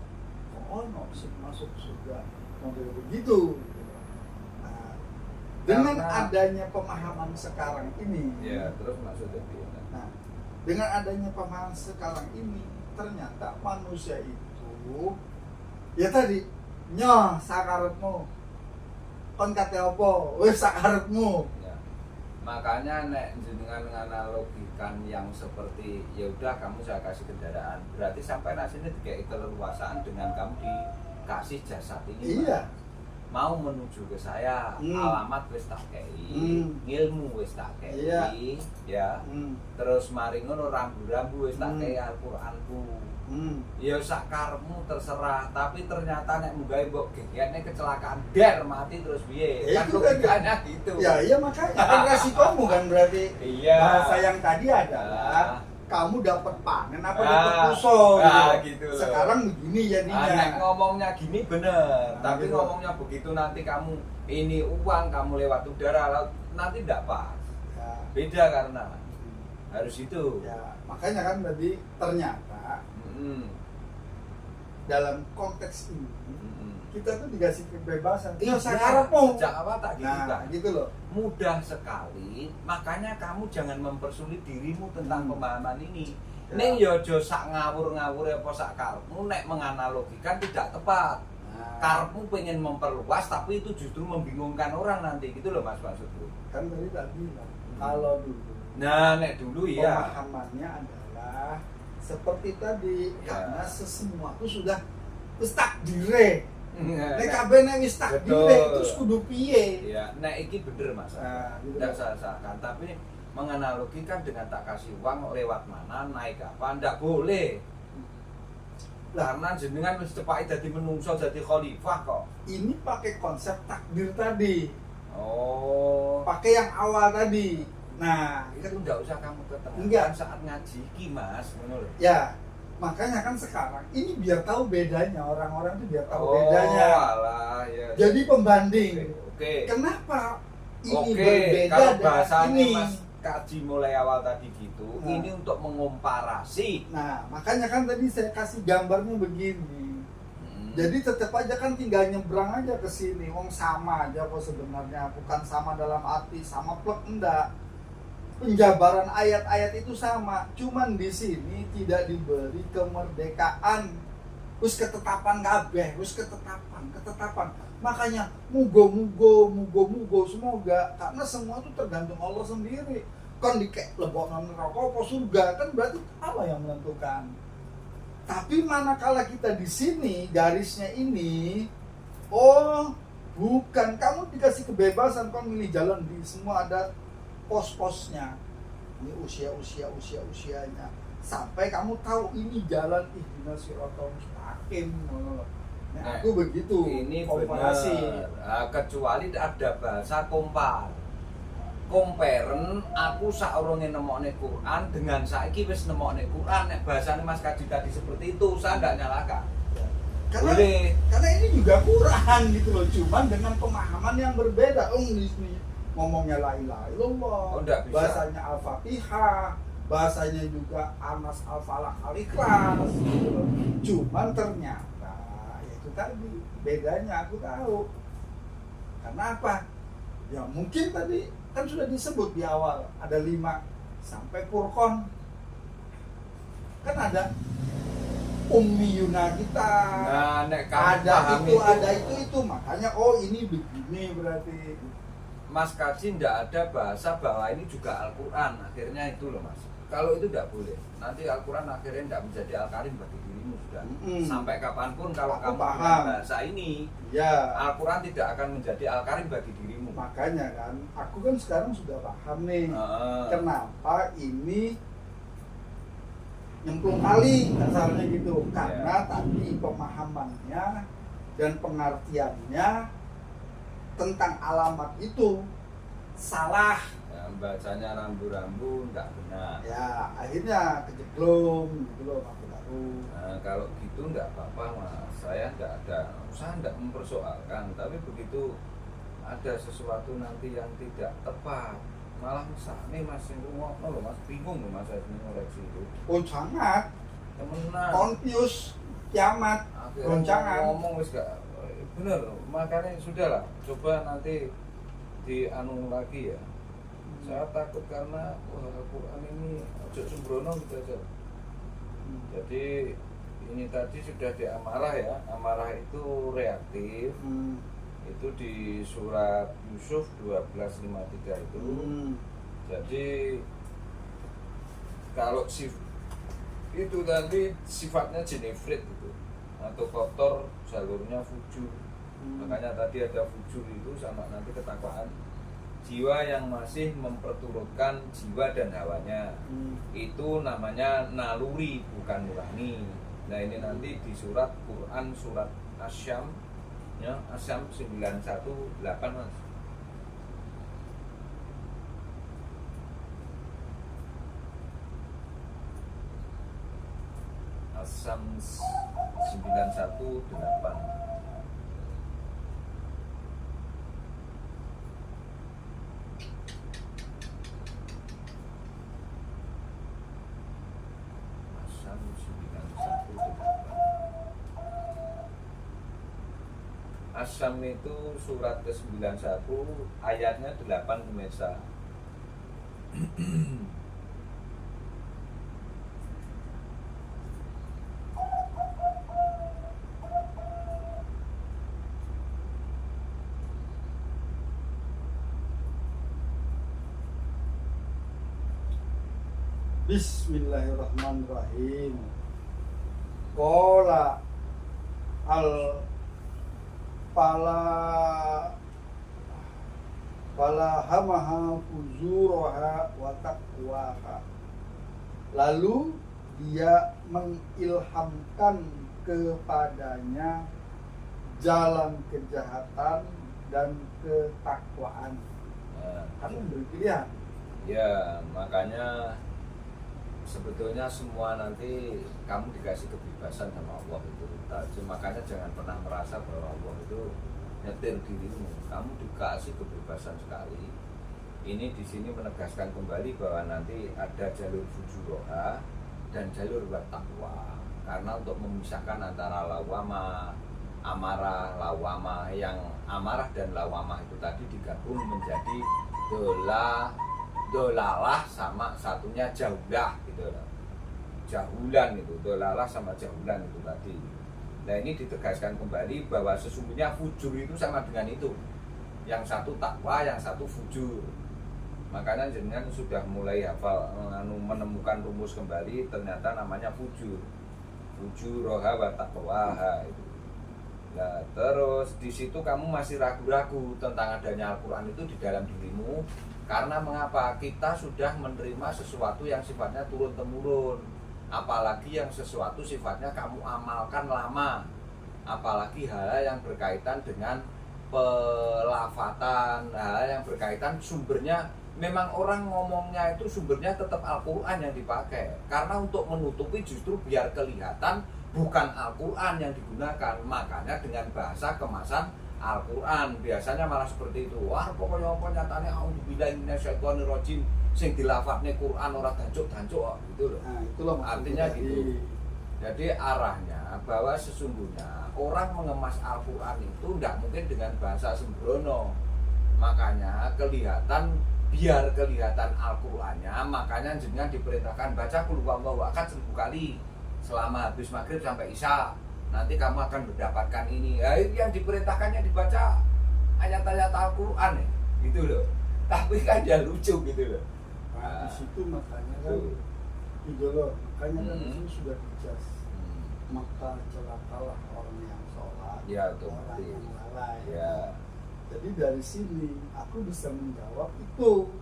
Oh no, masuk surga model begitu. Nah, dengan adanya pemahaman sekarang ini, Ya, terus maksudnya gimana? nah, dengan adanya pemahaman sekarang ini, ternyata manusia itu, ya tadi, nyoh sakarepmu, kon kate opo, wis sakarepmu. Ya. Makanya nek jenengan nganalogikan yang seperti ya udah kamu saya kasih kendaraan, berarti sampai sini dikasih keleluasaan dengan kamu dikasih jasad ini. Iya. Mas. Mau menuju ke saya, alamat wis tak kei, ilmu wis tak kei, Iya. ya. Terus mari ngono rambu-rambu wis tak kei Al-Qur'anku. Ya sak karepmu terserah, tapi ternyata nek munggahe mbok gegekne kecelakaan der mati terus piye? Ya, Kan itu kan. logikanya gitu. Ya iya makanya kan resikomu kan berarti. Iya. Bahasa yang tadi adalah kamu dapat panen apa dapat puso gitu loh. Sekarang begini jadinya. Nek ngomongnya gini bener, tapi gitu. ngomongnya begitu nanti kamu ini uang kamu lewat udara laut nanti tidak pas. Ya, Beda karena harus itu. ya, makanya kan tadi ternyata dalam konteks ini kita tuh dikasih kebebasan. Iya, sakarepmu. sejak awal tak gitu Nah, kan. gitu loh. Mudah sekali, makanya kamu jangan mempersulit dirimu tentang pemahaman ini. Ya. Ning yo aja sak ngawur-ngawur apa sak karepmu nek menganalogikan tidak tepat. Nah, Karepmu pengen memperluas tapi itu justru membingungkan orang nanti gitu loh Mas maksudku. kan tadi tak bilang kalau dulu Nah, nek dulu iya. pemahamannya adalah seperti tadi, Ya. karena sesuatu sudah wis takdire. Nek Nek kabeh nek wis takdire Betul. terus kudu piye? ya, nek iki bener Mas. Nah, gitu. Tidak salah-salah tapi menganalogikan dengan tak kasih uang lewat mana, naik apa, ndak boleh. Karena jenengan wis cepake dadi menungso, dadi khalifah kok. Ini pakai konsep takdir tadi, Oh, pakai yang awal tadi. Nah, itu enggak usah kamu ketemu Enggak. saat ngaji iki Mas, ngono lho. ya Makanya kan sekarang ini biar tahu bedanya, orang-orang itu biar tahu Oh, bedanya. alah, ya. Jadi pembanding. Oke. Kenapa ini Oke, berbeda kalau dengan bahasanya ini? Mas kaji mulai awal tadi gitu, Nah. ini untuk mengomparasi. Nah, makanya kan tadi saya kasih gambarnya begini. Jadi tetap aja kan tinggal nyebrang aja ke sini. Wong sama aja kok sebenarnya, bukan sama dalam arti sama plek, enggak. Penjabaran ayat-ayat itu sama, cuman di sini tidak diberi kemerdekaan. Wis ketetapan kabeh, wis ketetapan. Makanya mugo semoga, karena semua itu tergantung Allah sendiri. Kon dikek lebokno neraka apa surga, kan berarti Allah yang menentukan. Tapi manakala kita di sini garisnya ini, oh bukan, kamu dikasih kebebasan, kamu milih jalan, di semua ada pos-posnya. Ini usianya. Sampai kamu tahu ini jalan ihdinas siratal mustaqim. Nah, aku begitu. Ini komparasi. benar. Kecuali ada bahasa comparen aku saurunge nemokne Quran dengan saiki wis nemokne Quran. Nek bahasane Mas Kaji tadi seperti itu, saya enggak nyalakan. Karena ini juga Quran gitu loh, cuman dengan pemahaman yang berbeda. Ini ngomongnya la ilaha illallah, bahasanya Al-Fatihah, bahasanya juga Anas Al-Falaq Al-Ikhlas gitu loh. Cuman ternyata ya itu tadi bedanya aku tahu. Karena apa? Ya mungkin tadi kan sudah disebut di awal ada 5 sampai Furqan. Kan ada ummiyuna kita, nah, nek ada itu, makanya oh ini begini berarti. Mas Kaji ndak ada bahasa bahwa ini juga Al-Quran, akhirnya itu loh Mas. Kalau itu tidak boleh, nanti Al-Quran akhirnya tidak menjadi Al-Karim bagi dirimu sudah. Sampai kapanpun kalau Aku kamu paham punya bahasa ini, ya Al-Quran tidak akan menjadi Al-Karim bagi dirimu. makanya kan aku kan sekarang sudah paham nih kenapa ini nyemplung kali kasarnya gitu, karena tadi pemahamannya dan pengertiannya tentang alamat itu salah. Ya, bacanya rambu-rambu nggak benar. Ya akhirnya kejeglong gitu loh, aku baru. Nah, kalau gitu nggak apa-apa Mas, saya nggak mempersoalkan. Tapi begitu ada sesuatu nanti yang tidak tepat, malah misalnya Mas yang ngomong loh Mas, bingung loh Mas saya ngoreksi itu. Oh sangat Temenan. confuse, kiamat, goncangan. Ngomong wis gak bener, makanya sudahlah, coba nanti di anu lagi ya. Saya takut karena Al-Quran ini ojo sembrono gitu aja. Jadi ini tadi sudah di amarah ya, amarah itu reaktif. Itu di surat Yusuf 12:53 itu. Jadi kalau itu tadi sifatnya jenefrit itu atau kotor, jalurnya fujur. Makanya tadi ada fujur itu sama nanti ketakwaan, jiwa yang masih memperturutkan jiwa dan hawanya. Itu namanya naluri, bukan nurani. Nah ini nanti di surat Quran, surat Asyam ya, Asyam 918 Mas. Asyam 918. Asyam itu surat ke-91 ayatnya 8 pemirsa. Bismillahirrahmanirrahim. Qala hamaha fujuraha wa taqwaha. Lalu dia mengilhamkan kepadanya jalan kejahatan dan ketakwaan. Kamu beri pilihan. Ya, makanya sebetulnya semua nanti kamu dikasih kebebasan sama Allah itu. Makanya jangan pernah merasa bahwa Allah itu nyetir dirimu. Kamu dikasih kebebasan sekali. Ini di sini menegaskan kembali bahwa nanti ada jalur fujuroha dan jalur taqwa. Karena untuk memisahkan antara lawamah, amarah, lawamah, yang amarah dan lawamah itu tadi digabung menjadi dolalah sama satunya jaulah gitu loh. Jahulan itu, dolalah sama jahulan itu tadi. Nah ini ditegaskan kembali bahwa sesungguhnya fujur itu sama dengan itu. Yang satu takwa, yang satu fujur. Makanya jenengan sudah mulai hafal menemukan rumus kembali, ternyata namanya fujur. Fujuroha wa taqwaha itu. Nah, terus di situ kamu masih ragu-ragu tentang adanya Al-Qur'an itu di dalam dirimu. Karena mengapa? Kita sudah menerima sesuatu yang sifatnya turun-temurun. Apalagi yang sesuatu sifatnya kamu amalkan lama. Apalagi hal yang berkaitan dengan pelafatan, hal yang berkaitan sumbernya. Memang orang ngomongnya itu sumbernya tetap Al-Qur'an yang dipakai. Karena untuk menutupi justru biar kelihatan bukan Al-Qur'an yang digunakan. Makanya dengan bahasa kemasan Al-Qur'an biasanya malah seperti itu. Wah, pokoknya apa nyatane auzubillahi minasyaitonirrajim sing dilafadzne Qur'an ora dancuk-dancuk gitu loh. Nah, itulah artinya gitu. Jadi arahnya bahwa sesungguhnya orang mengemas Al-Qur'an itu tidak mungkin dengan bahasa sembrono. Makanya biar kelihatan Al-Qur'annya, makanya jenengan diperintahkan baca qul huwallahu ahad 1000 kali selama habis maghrib sampai isya. Nanti kamu akan mendapatkan ini. Ya, yang diperintahkannya dibaca ayat-ayat Al-Qur'an ya, gitu loh. Tapi kan dia lucu gitu loh. Nah, di situ makanya kan gitu loh. Makanya kan di sini sudah dijas. Maka celakalah orang yang sholat, ya, orang yang lalai. Ya. Jadi dari sini aku bisa menjawab itu.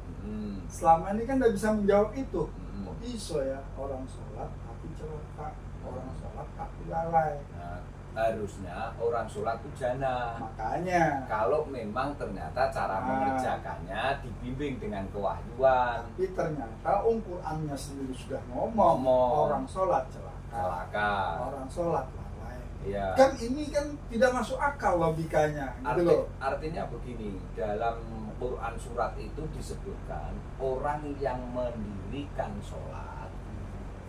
Selama ini kan tidak bisa menjawab itu. Kok iso ya orang sholat tapi celaka, orang sholat tapi lalai. Nah, harusnya orang sholat itu jana. Makanya kalau memang ternyata cara mengerjakannya dibimbing dengan kewahyuan. Tapi ternyata Qurannya sendiri sudah ngomong orang sholat celaka, orang sholat lalai. Ya. Kan ini kan tidak masuk akal logikanya gitu loh. Artinya begini, dalam Quran surat itu disebutkan orang yang mendirikan sholat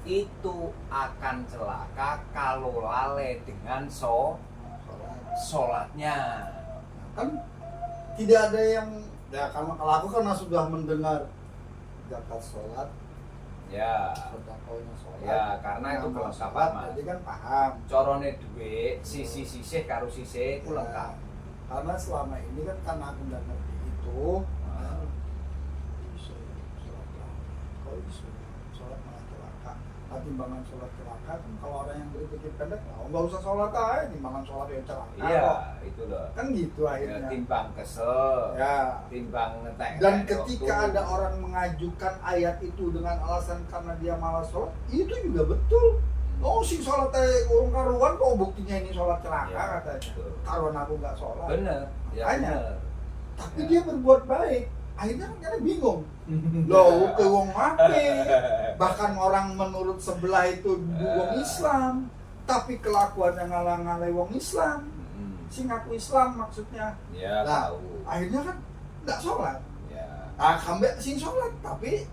itu akan celaka kalau lalai dengan sholatnya. Kan tidak ada yang ya, kalau aku karena sudah mendengar zakat sholat, ya, sedekahnya sholat, ya, karena itu kelengkapan mas. Jadi kan paham. Corone duit, sisi karo sisi itu lengkap. Karena selama ini kan karena aku nggak ngerti itu, sholat malah celaka. Timbangan sholat celaka kan kalau orang yang berpikir pendek, nggak usah sholat aja, timbangan sholat yang celaka. Iya, itu loh. Kan gitu akhirnya. Ya, timbang kesel, ya, timbang ngetek. Dan ketika ada orang mengajukan ayat itu dengan alasan karena dia malas sholat, itu juga betul. Oh, si sholat urung karuan kok buktinya ini sholat celaka ya, katanya. Karuan aku nggak sholat. Bener. Ya, hanya. Bener. Tapi dia berbuat baik. Akhirnya kan bingung. Loh, ke wong mati. Bahkan orang menurut sebelah itu wong Islam, tapi kelakuannya ngalang-ngalai wong Islam. Si ngaku Islam maksudnya. Ya, nah, tahu. Akhirnya kan nggak sholat. Ya. Kambek sing sholat, tapi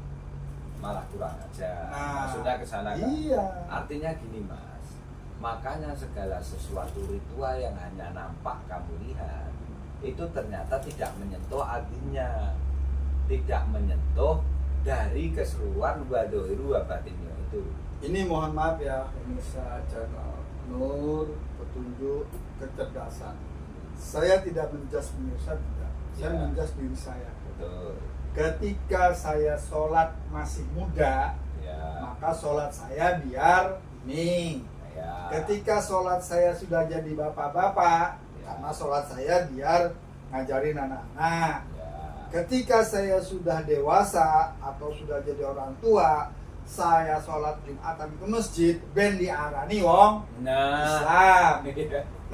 malah kurang aja. Maksudnya ke sana kan. Iya. Artinya gini mas, makanya segala sesuatu ritual yang hanya nampak kamu lihat itu ternyata tidak menyentuh artinya, tidak menyentuh dari keseluruhan wadohiru wabatinnya itu. Ini mohon maaf ya, pemirsa channel Nur Petunjuk Kecerdasan. Saya tidak menjas pemirsa, tidak. Saya menjas diri saya. Betul. Ketika saya sholat masih muda, maka sholat saya biar ini. Ketika sholat saya sudah jadi bapak-bapak, karena sholat saya biar ngajarin anak-anak. Ketika saya sudah dewasa atau sudah jadi orang tua, saya sholat Jumatan ke masjid, ben diarani wong Islam.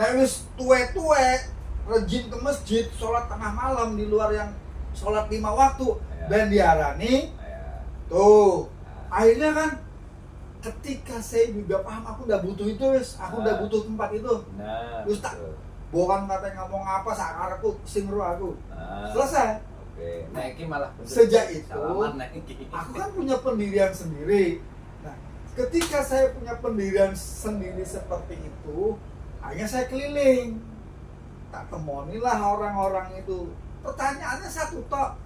Nah wis tuwe-tuwe, rejim ke masjid, sholat tengah malam di luar yang sholat 5 waktu, ben diarani tuh. Akhirnya kan ketika saya juga paham aku udah butuh itu wis, aku udah butuh tempat itu. Nah, Terus tak betul. bohong katanya ngomong apa sakarku sing ro aku. Nah, Selesai. oke. Nah, iki malah bener. Sejak itu, Salaman, nah, iki. Aku kan punya pendirian sendiri. Nah, ketika saya punya pendirian sendiri seperti itu, akhirnya saya keliling. Tak temonilah orang-orang itu. Pertanyaannya satu tok.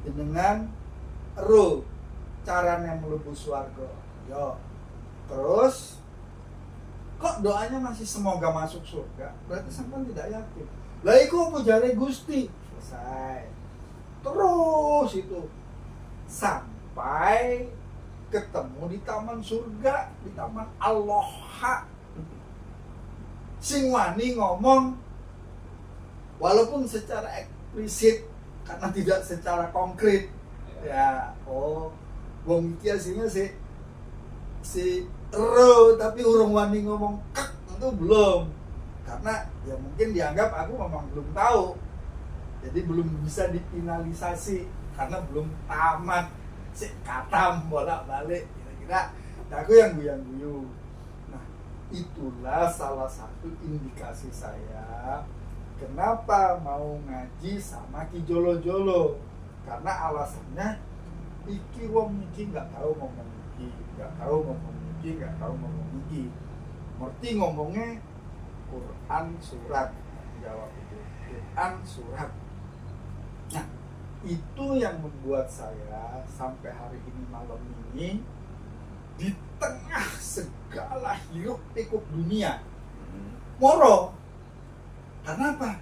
Dengan ro caranya mlebu swarga. Yo. Terus kok doanya masih semoga masuk surga? Berarti sampean tidak yakin. Lah iku apa jare Gusti? Selesai. Terus itu sampai ketemu di taman surga, di taman Allah. Sing wani ngomong walaupun secara eksplisit karena tidak secara konkret. Ya, oh, wong iki aslinya si ero tapi urung wani ngomong kek itu belum. Karena ya mungkin dianggap aku memang belum tahu. Jadi belum bisa difinalisasi karena belum tamat si katam bolak-balik kira-kira. Nah, aku yang guyang-guyu. Nah, itulah salah satu indikasi saya kenapa mau ngaji sama Ki Jolo-Jolo. Karena alasannya iki wong iki nggak tahu ngomong iki, nggak tahu ngomong iki, nggak tahu ngomong iki. Ngerti ngomongnya Quran surat, jawab itu Quran surat. Nah, itu yang membuat saya sampai hari ini malam ini di tengah segala hiruk pikuk dunia moro. Karena apa?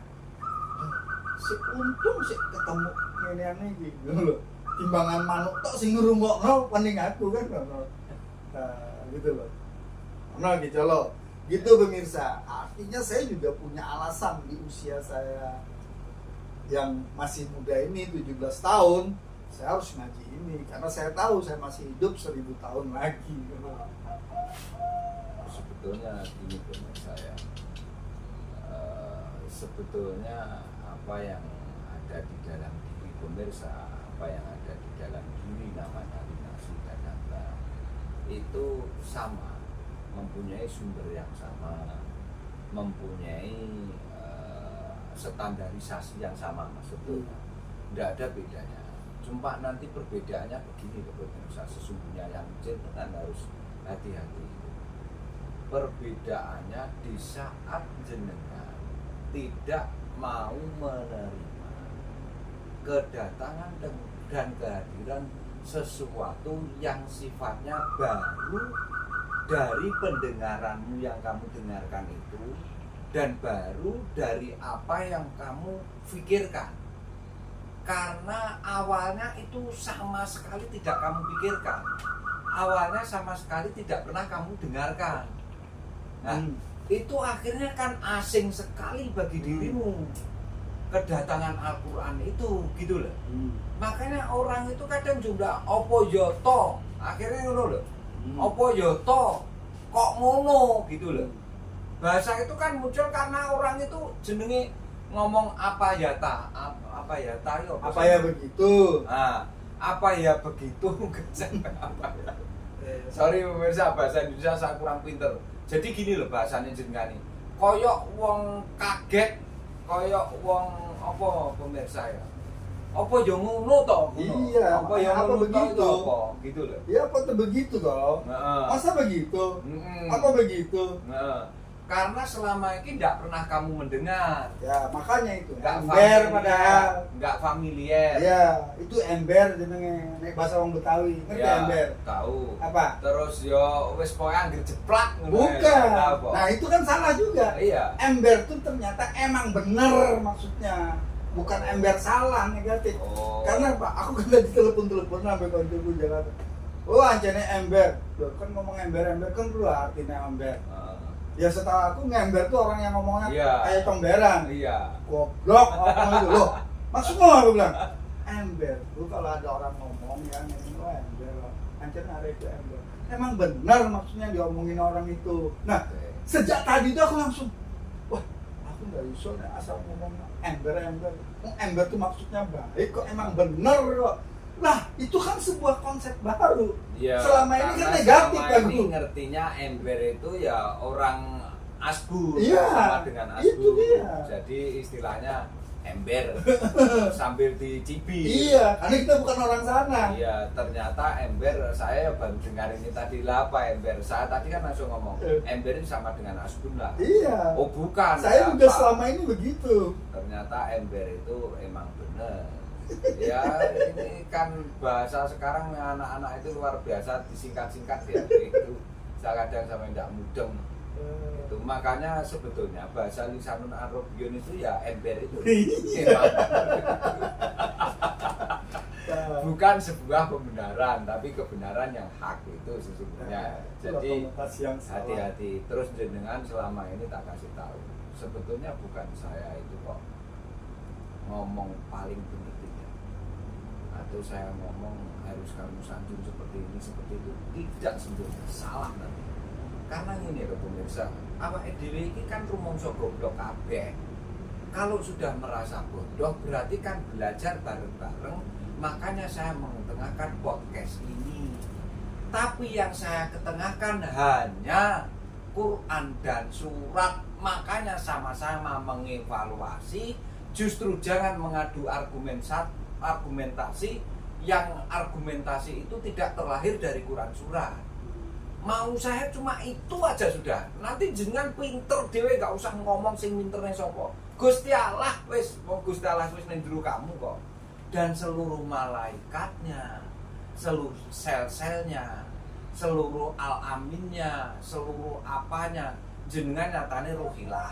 Untung sih ketemu ngene-ngene iki lho. Timbangan manuk tok sing ngrungokno pening aku kan ngono. Nah, gitu loh. Ono gitu loh. Gitu pemirsa. Artinya saya juga punya alasan di usia saya yang masih muda ini 17 tahun saya harus ngaji ini karena saya tahu saya masih hidup 1000 tahun lagi. Sebetulnya ini pemirsa ya. Sebetulnya apa yang ada di dalam diri pemirsa, apa yang ada di dalam diri namanya Linasi dan Nanda itu sama, mempunyai sumber yang sama, mempunyai standarisasi yang sama sebetulnya. Tidak ada bedanya. Cuma nanti perbedaannya begini loh pemirsa, sesungguhnya yang jenengan harus hati-hati. Perbedaannya di saat jenengan tidak mau menerima kedatangan dan kehadiran sesuatu yang sifatnya baru dari pendengaranmu yang kamu dengarkan itu dan baru dari apa yang kamu pikirkan. Karena awalnya itu sama sekali tidak kamu pikirkan. Awalnya sama sekali tidak pernah kamu dengarkan. Nah, itu akhirnya kan asing sekali bagi dirimu kedatangan Al-Quran itu, gitu loh. Makanya orang itu kadang juga opo yoto, akhirnya ngono loh. Opo yoto, kok ngono, gitu loh. Bahasa itu kan muncul karena orang itu jenenge ngomong apa ya apa ya begitu. Nah, apa ya begitu. Apa ya. Sorry pemirsa, bahasa Indonesia saya kurang pinter. Jadi gini loh bahasanya jenengan ini. Koyok wong kaget, koyok wong apa pemirsa ya. Apa yo ngono to? Iya, apa yang apa begitu? Apa gitu loh. Ya apa tuh begitu toh? Masa begitu? Apa begitu? Karena selama ini tidak pernah kamu mendengar. Ya makanya itu. Nggak Ember padahal. Nggak familiar. Ya itu ember jenenge nek bahasa wong Betawi. Ngerti Ya, ember? tahu. Apa? Terus yo wis pokoke anggere jeplak ngono. Bukan. Apa? Nah itu kan salah juga. Iya. Ember tuh ternyata emang bener maksudnya. Bukan ember salah negatif. Oh. Karena Pak, aku kan ditelepon sampai koncoku Jakarta. Oh anjane ember. Loh kan ngomong ember-ember kan perlu artinya ember. Ya setahu aku ngember tuh orang yang ngomongnya kayak comberan. Iya. Goblok ngomong itu loh. Maksudnya aku bilang ember. Lu kalau ada orang ngomong yang ini lo ember loh. Anjir ada itu ember. Emang benar maksudnya diomongin orang itu. Nah, sejak tadi tuh aku langsung wah, aku nggak bisa nih asal ngomong ember. Ember tuh maksudnya baik kok emang bener kok. Lah, itu kan sebuah konsep baru. Ya, Selama ini kan karena negatif selama kan, ini Bu. ngertinya ember itu ya orang asgur, Iya, sama dengan itu asgur. dia. Jadi istilahnya ember sambil dicibir. Iya, karena kita bukan orang sana. Iya, ternyata ember, saya baru dengar ini tadi lah apa ember. Saya tadi kan langsung ngomong, ember ini sama dengan asgun lah. Iya. Oh bukan. Saya ya, juga Pak. selama ini begitu. Ternyata ember itu emang bener. Ya ini kan bahasa sekarang anak-anak itu luar biasa disingkat-singkat ya. Itu saya kadang sampai tidak mudeng. Itu makanya sebetulnya bahasa lisanul Arabiyyun itu ya ember itu. Emang. Bukan sebuah pembenaran, tapi kebenaran yang hak itu sesungguhnya. Jadi hati-hati. Terus jenengan selama ini tak kasih tahu. Sebetulnya bukan saya itu kok ngomong paling benar tidak. Atau saya ngomong harus kamu sanjung seperti ini, seperti itu. Tidak sebetulnya, salah nanti. Karena ini ya pemirsa, awake dhewe iki kan rumangsa goblok kabeh. Kalau sudah merasa bodoh berarti kan belajar bareng-bareng. Makanya saya mengetengahkan podcast ini. Tapi yang saya ketengahkan hanya Quran dan surat. Makanya sama-sama mengevaluasi. Justru jangan mengadu argumentasi yang argumentasi itu tidak terlahir dari Quran surat. Mau saya cuma itu aja sudah. Nanti jenengan pinter dhewe gak usah ngomong sing pinterne sapa. Gusti Allah wis ning jero kamu kok. Dan seluruh malaikatnya, seluruh sel-selnya, seluruh al-aminnya, seluruh apanya jenengan nyatane rohilah.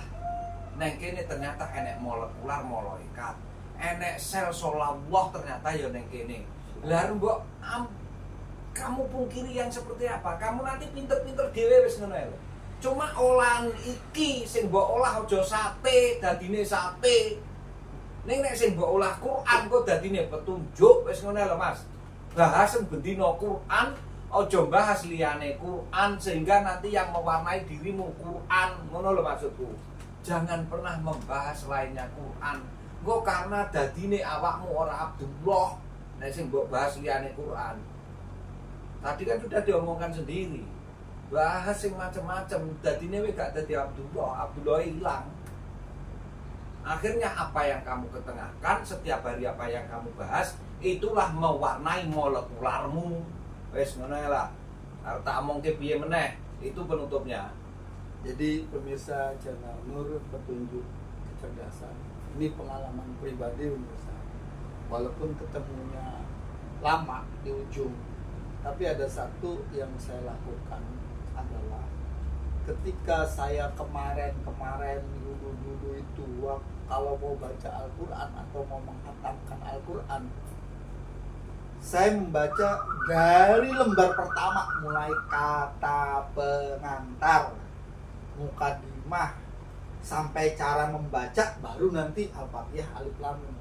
Neng kene ternyata enek molekular malaikat, enek sel solawah ternyata ya neng kene. Lah mbok kamu pungkiri yang seperti apa? Kamu nanti pinter-pinter dhewe wis ngono lho. Cuma olahan iki sing mbok olah aja sate, dadine sate. Ning nek sing mbok olah Quran kok dadine petunjuk wis ngono lho Mas. Bahas bendina Quran, aja bahas liyane Quran sehingga nanti yang mewarnai dirimu Quran. Ngono lho maksudku. Jangan pernah membahas lainnya Quran. Engko karena dadine awakmu ora Abdullah, nek sing mbok bahas liyane Quran. Tadi kan sudah diomongkan sendiri. Bahas yang macam-macam, dadine we gak dadi Abdullah hilang. Akhirnya apa yang kamu ketengahkan setiap hari, apa yang kamu bahas itulah mewarnai molekularmu. Wes ngono lah. Arep tak omongke piye meneh, itu penutupnya. Jadi pemirsa channel Nur Petunjuk Kecerdasan, ini pengalaman pribadi pemirsa. Walaupun ketemunya lama di ujung, tapi ada satu yang saya lakukan adalah ketika saya kemarin dulu itu kalau mau baca Al-Quran atau mau menghatamkan Al-Quran, saya membaca dari lembar pertama mulai kata pengantar, mukadimah sampai cara membaca, baru nanti Al-Fatihah, Alif Lam Mim.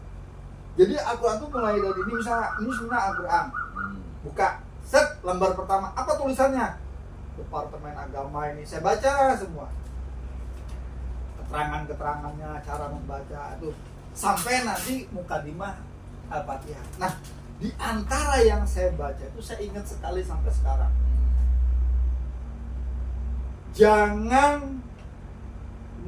Jadi Al-Quran itu mulai dari ini, misalnya ini sebenarnya Al-Quran, buka set lembar pertama, apa tulisannya? Departemen Agama ini, saya baca semua keterangannya, cara membaca itu sampai nanti mukadimah Al-Fatihah. Nah, di antara yang saya baca itu saya ingat sekali sampai sekarang, jangan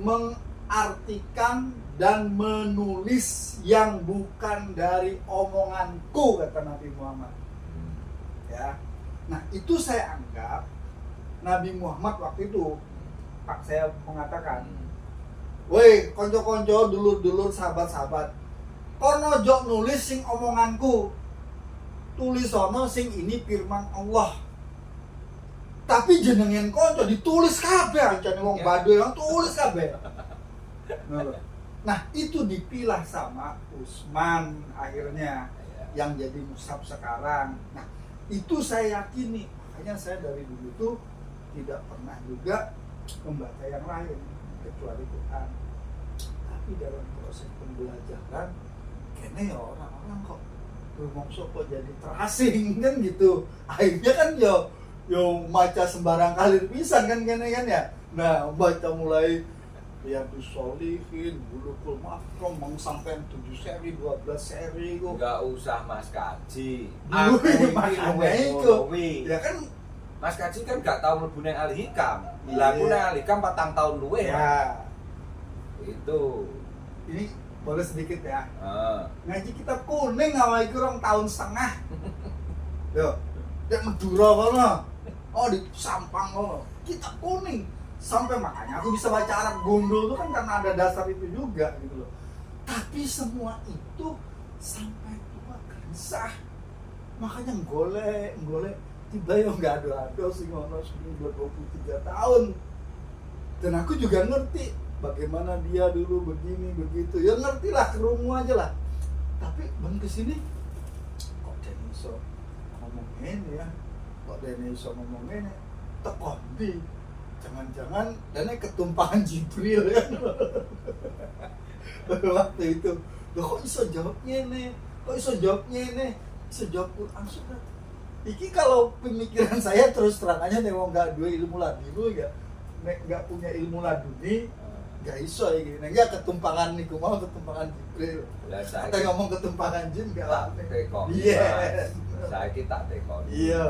mengartikan dan menulis yang bukan dari omonganku, kata Nabi Muhammad. Ya. Nah, itu saya anggap Nabi Muhammad waktu itu, Pak, saya mengatakan, woi, konco-konco, dulur-dulur, sahabat-sahabat, kono jok nulis sing omonganku, tulis ono sing ini firman Allah. Tapi jenengan konco ditulis kabeh, jane wong Baduy yang tulis kabeh. Nah, itu dipilah sama Utsman akhirnya yang jadi mushaf sekarang. Nah, itu saya yakini, makanya saya dari dulu tuh tidak pernah juga membaca yang lain kecuali Quran. Tapi dalam proses pembelajaran kene ya orang-orang kok rumongso kok jadi terasing kan gitu. Akhirnya kan yo maca sembarang kali pisan kan kene kan ya. Nah, baca mulai Riyadus Sholihin, Bulughul Maram, mau sampai 7 seri, 12 seri kok. Enggak usah Mas Kaji. Aku iki makanya luwih iku. ngono kuwi. Ya kan Mas Kaji kan gak tau mlebu nang Al Hikam. Iya. Lah aku nang Al Hikam 4 tahun luwih. ya. Itu. Ini boleh sedikit ya. Heeh. Ngaji kitab kuning awal itu 2 tahun setengah. Yo, dek Madura kono. Oh di Sampang kono. Kitab kuning. Sampai makanya aku bisa baca Arab gundul itu kan karena ada dasar itu juga gitu loh. Tapi semua itu sampai tua gelisah. Makanya golek tiba yo nggak ada sih ngono 23 tahun. Dan aku juga ngerti bagaimana dia dulu begini begitu. Ya ngerti lah, kerungu aja lah. Tapi bang kesini kok Denny iso ngomong ini ya. Kok Denny iso ngomong ini? Tekon di. Jangan-jangan Denny ketumpahan Jibril ya. Waktu itu. Loh kok iso jawabnya nih? Kok iso jawabnya nih? Iso jawab Quran sudah. Iki kalau pemikiran saya terus terang aja nih wong gak duwe ilmu laduni ya. Nek gak punya ilmu laduni gak iso ya gini. Nek ketumpangan niku mau ketumpangan Jibril. Lah saya Kata ngomong ketumpangan jin gak tak lah. tekon. Iya. Saiki tak tekon. Iya.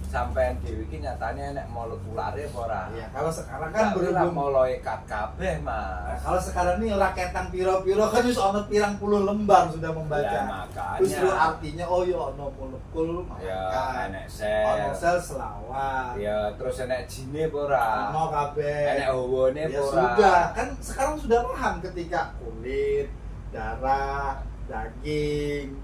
Sampean dhewe iki nyatane nek molekulare apa ora? Iya, kalau sekarang kan Berhubung berhubung mulai kat kabeh, Nah, Mas. kalau sekarang ini raketan piro-piro kan wis ono pirang puluh lembar sudah membaca. Ya, makanya. Justru artinya oh ya ono molekul Ya, malaikat. enek Ono sel. sel selawat. Ya, terus enek jine apa ora? Ono kabeh. Enek hawane apa Ya ora? sudah, kan sekarang sudah paham ketika kulit, darah, daging,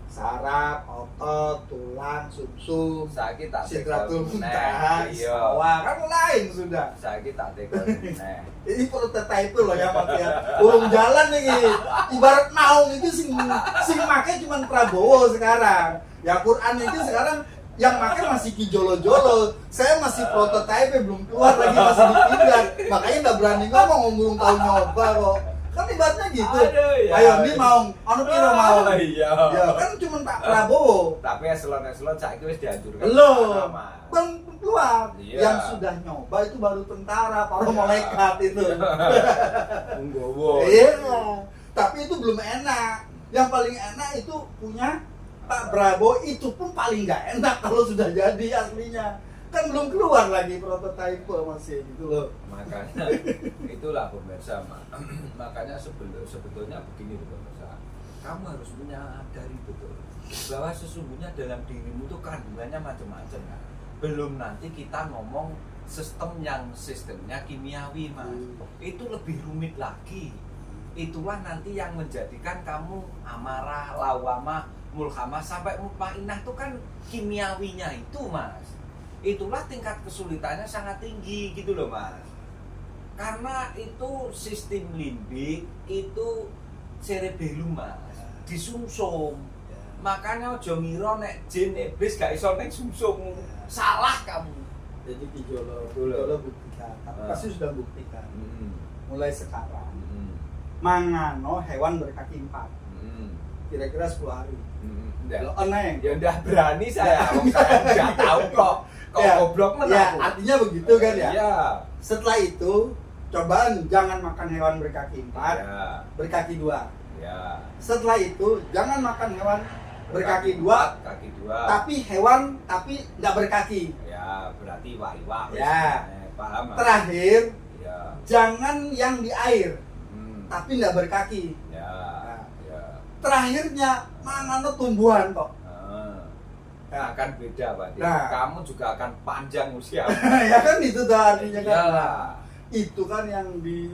saraf, otot, tulang, sumsum, Saiki tak sidratul tekon muntaha, meneh. Iya. istawa, kan lain sudah. Saiki tak tekon meneh. Ini prototipe loh ya Pak ya. Urung jalan nih. Ibarat naung itu sing make cuman Prabowo sekarang. Ya Quran itu sekarang yang make masih kijolo-jolo. Saya masih prototipe belum keluar lagi masih dipindah. Makanya nggak berani ngomong belum tahu nyoba kok. Kan ibaratnya gitu. Aduh, ya. Ayo ini mau, anu piro mau. Iya. Ya kan cuman Pak Prabowo. Tapi eselon-eselon saiki wis dihancurkan. Belum. Mas. Belum keluar. Iya. Yang sudah nyoba itu baru tentara, para malaikat itu. Nggowo. Iya, tapi itu belum enak. Yang paling enak itu punya Pak Prabowo, itu pun paling nggak enak kalau sudah jadi aslinya. Kan belum keluar lagi prototipe masih gitu loh. Makanya itulah pemirsa, makanya sebetulnya begini loh pemirsa, kamu harus menyadari betul bahwa sesungguhnya dalam dirimu itu kandungannya macam-macam kan. Belum nanti kita ngomong sistemnya kimiawi mas, itu lebih rumit lagi. Itulah nanti yang menjadikan kamu amarah, lawamah, mulhamah sampai mutmainah itu kan kimiawinya itu mas. Itulah tingkat kesulitannya sangat tinggi gitu loh mas. Karena itu sistem limbik itu cerebellum mas, di sumsum. Makanya ojo ngira nek jin iblis gak iso ning sumsum. Salah kamu. Jadi kijolo buktikan, tapi Ah. pasti sudah buktikan. Hmm. Mulai sekarang, Hmm. mangano hewan berkaki 4, Hmm. kira-kira 10 hari. Ya, Lo aneh. ya udah berani saya, wong saya udah tahu kok. Kok Ya, goblok men ya, aku. artinya begitu kan ya. Iya. Setelah itu, cobaan jangan makan hewan berkaki 4, Ya. berkaki 2. Ya. Setelah itu, jangan makan hewan berkaki 2, kaki 2. tapi hewan tapi nggak berkaki. Ya, berarti iwak-iwak. Ya. Paham. Mas? Terakhir, Ya. jangan yang di air Hmm. tapi nggak berkaki. Ya. Nah. Ya. Terakhirnya mangano tumbuhan kok. Nah, akan beda berarti. Nah. Kamu juga akan panjang usia. Ya kan itu tuh artinya kan. Iyalah. Itu kan yang di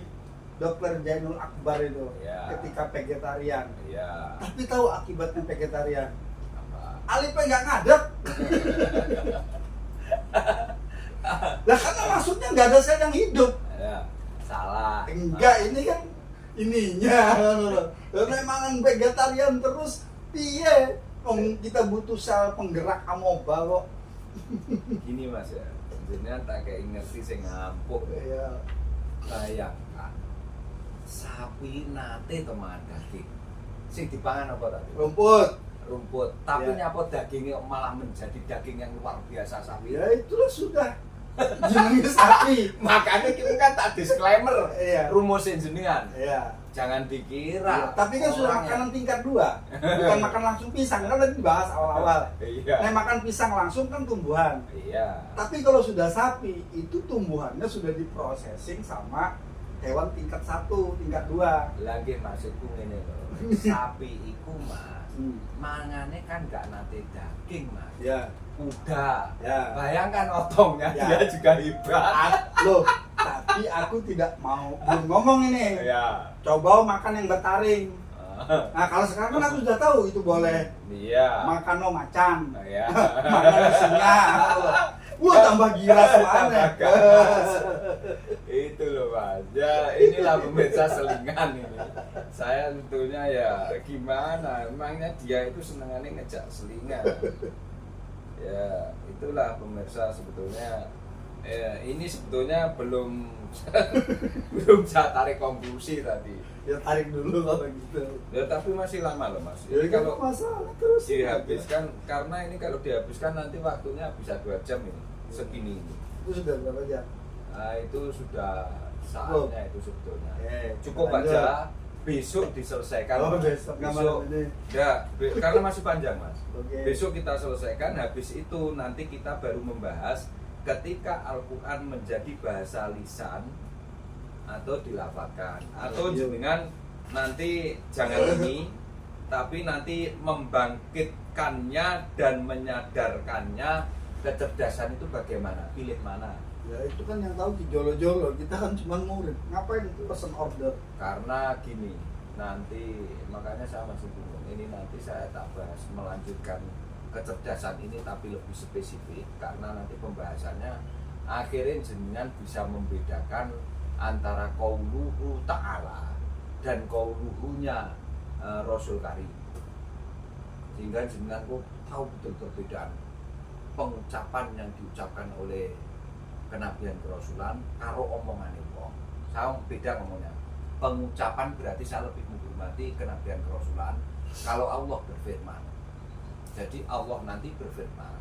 Dr. Jainul Akbar itu Ya. ketika vegetarian. Ya. Tapi tahu akibatnya vegetarian? Apa? Alif nggak ngadep. Lah karena maksudnya nggak ada sel yang hidup. Ya. Salah. Enggak, ini kan ininya. Karena emang vegetarian terus piye? Kita butuh sel penggerak amoeba kok. Gini Mas ya. Sebenarnya tak kayak ngerti sing ngampuk. Ya. Bayangkan sapi nate teman daging. Sing dipangan apa tadi? Rumput. Rumput. Tapi Ya. nyapa dagingnya malah menjadi daging yang luar biasa sapi. Ya itulah sudah. jenenge sapi. Makanya kita kan tak disclaimer. Iya. Rumusin jenengan. Iya. Jangan dikira. Iya, tapi kan sudah orangnya- makanan tingkat 2. Bukan makan langsung pisang, kan tadi dibahas awal-awal. Iya. Nah, makan pisang langsung kan tumbuhan. Iya. Tapi kalau sudah sapi, itu tumbuhannya sudah diprosesing sama hewan tingkat 1, tingkat 2. Lagi maksudku ngene lho. Sapi iku Mas, mangane kan gak nate daging Mas. Ya. Kuda. Ya. Bayangkan otongnya Ya. dia juga hebat. Loh, tapi aku tidak mau belum ngomong ini. Ya. Coba makan yang bertaring. Nah, kalau sekarang kan aku sudah tahu itu boleh Iya. makan no macan, Iya. makan singa. Wah, tambah gila semuanya. Itu loh Mas. Ya inilah pemirsa selingan ini. Saya tentunya ya gimana? Emangnya dia itu senengannya ngejak selingan. Ya itulah pemirsa sebetulnya. Ini sebetulnya belum belum saya tarik konklusi tadi. Ya tarik dulu kalau gitu. Ya tapi masih lama loh Mas. Ya Ini kalau kalau masalah terus dihabiskan karena ini kalau dihabiskan nanti waktunya bisa 2 jam ini segini ini. Itu sudah berapa jam? Nah, itu sudah saatnya itu sebetulnya. Cukup lanjut. aja besok diselesaikan. Oh, Mas. besok nggak malam ini. Ya, karena masih panjang Mas. Oke. Besok kita selesaikan, habis itu nanti kita baru membahas ketika Al-Quran menjadi bahasa lisan atau dilafalkan atau Iya. dengan nanti jangan ini tapi nanti membangkitkannya dan menyadarkannya kecerdasan itu bagaimana, pilih mana. Ya itu kan yang tahu Ki Jolo-Jolo, kita kan cuma murid. Ngapain itu pesen order? Karena gini, nanti makanya saya masih bingung. Ini nanti saya tak bahas melanjutkan kecerdasan ini tapi lebih spesifik karena nanti pembahasannya akhirnya jenengan bisa membedakan antara qauluhu ta'ala dan qauluhunya Rasul Karim. Sehingga jenengan kok tahu betul perbedaan pengucapan yang diucapkan oleh kenabian kerasulan karo omongan wong. Saya beda ngomongnya. Pengucapan berarti saya lebih menghormati kenabian kerasulan kalau Allah berfirman. Jadi Allah nanti berfirman,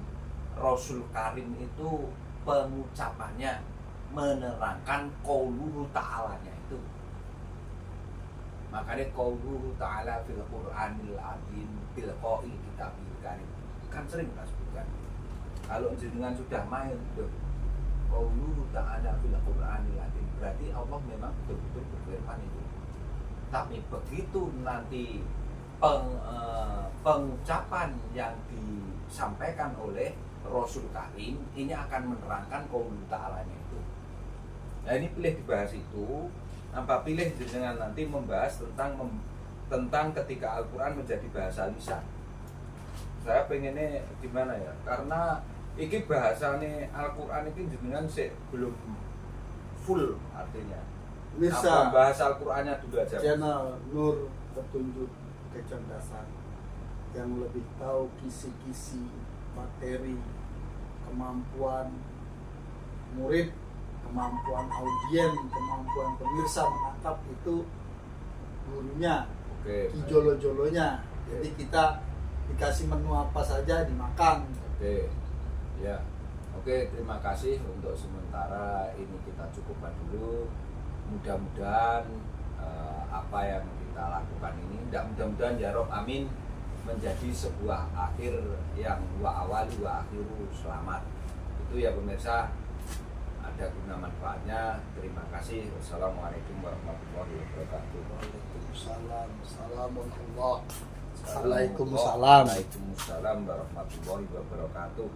Rasul Karim itu pengucapannya menerangkan qauluhu ta'alanya itu. Makanya qauluhu ta'ala fil Qur'anil azim bil qail kitabil karim. Kan sering kita sebutkan. Kalau jenengan sudah main tuh qauluhu ta'ala fil Qur'anil azim, berarti Allah memang betul-betul berfirman itu. Tapi begitu nanti pengucapan yang disampaikan oleh Rasul Karim ini akan menerangkan qauluhu ta'alanya itu. Nah ini pilih dibahas itu. Apa pilih dengan nanti membahas tentang ketika Al-Quran menjadi bahasa lisan. Saya pengennya gimana ya? Karena ini bahasanya Al-Quran ini jenengan sih belum full artinya. Bisa Apa bahasa Al-Qurannya dulu aja. channel Nur Petunjuk Kecerdasan yang lebih tahu kisi-kisi materi, kemampuan murid, kemampuan audien, kemampuan pemirsa menangkap itu gurunya, Oke. Ki Jolo-Jolonya. Jadi kita dikasih menu apa saja dimakan. Oke. Ya. Oke, terima kasih untuk sementara ini kita cukupkan dulu. Mudah-mudahan apa yang kita lakukan ini, mudah-mudahan ya Rob amin menjadi sebuah akhir yang wa awali wa akhiru selamat. Itu ya pemirsa, ada guna manfaatnya. Terima kasih. Wassalamualaikum warahmatullahi wabarakatuh. Waalaikumsalam. Assalamualaikum. Waalaikumsalam warahmatullahi wabarakatuh.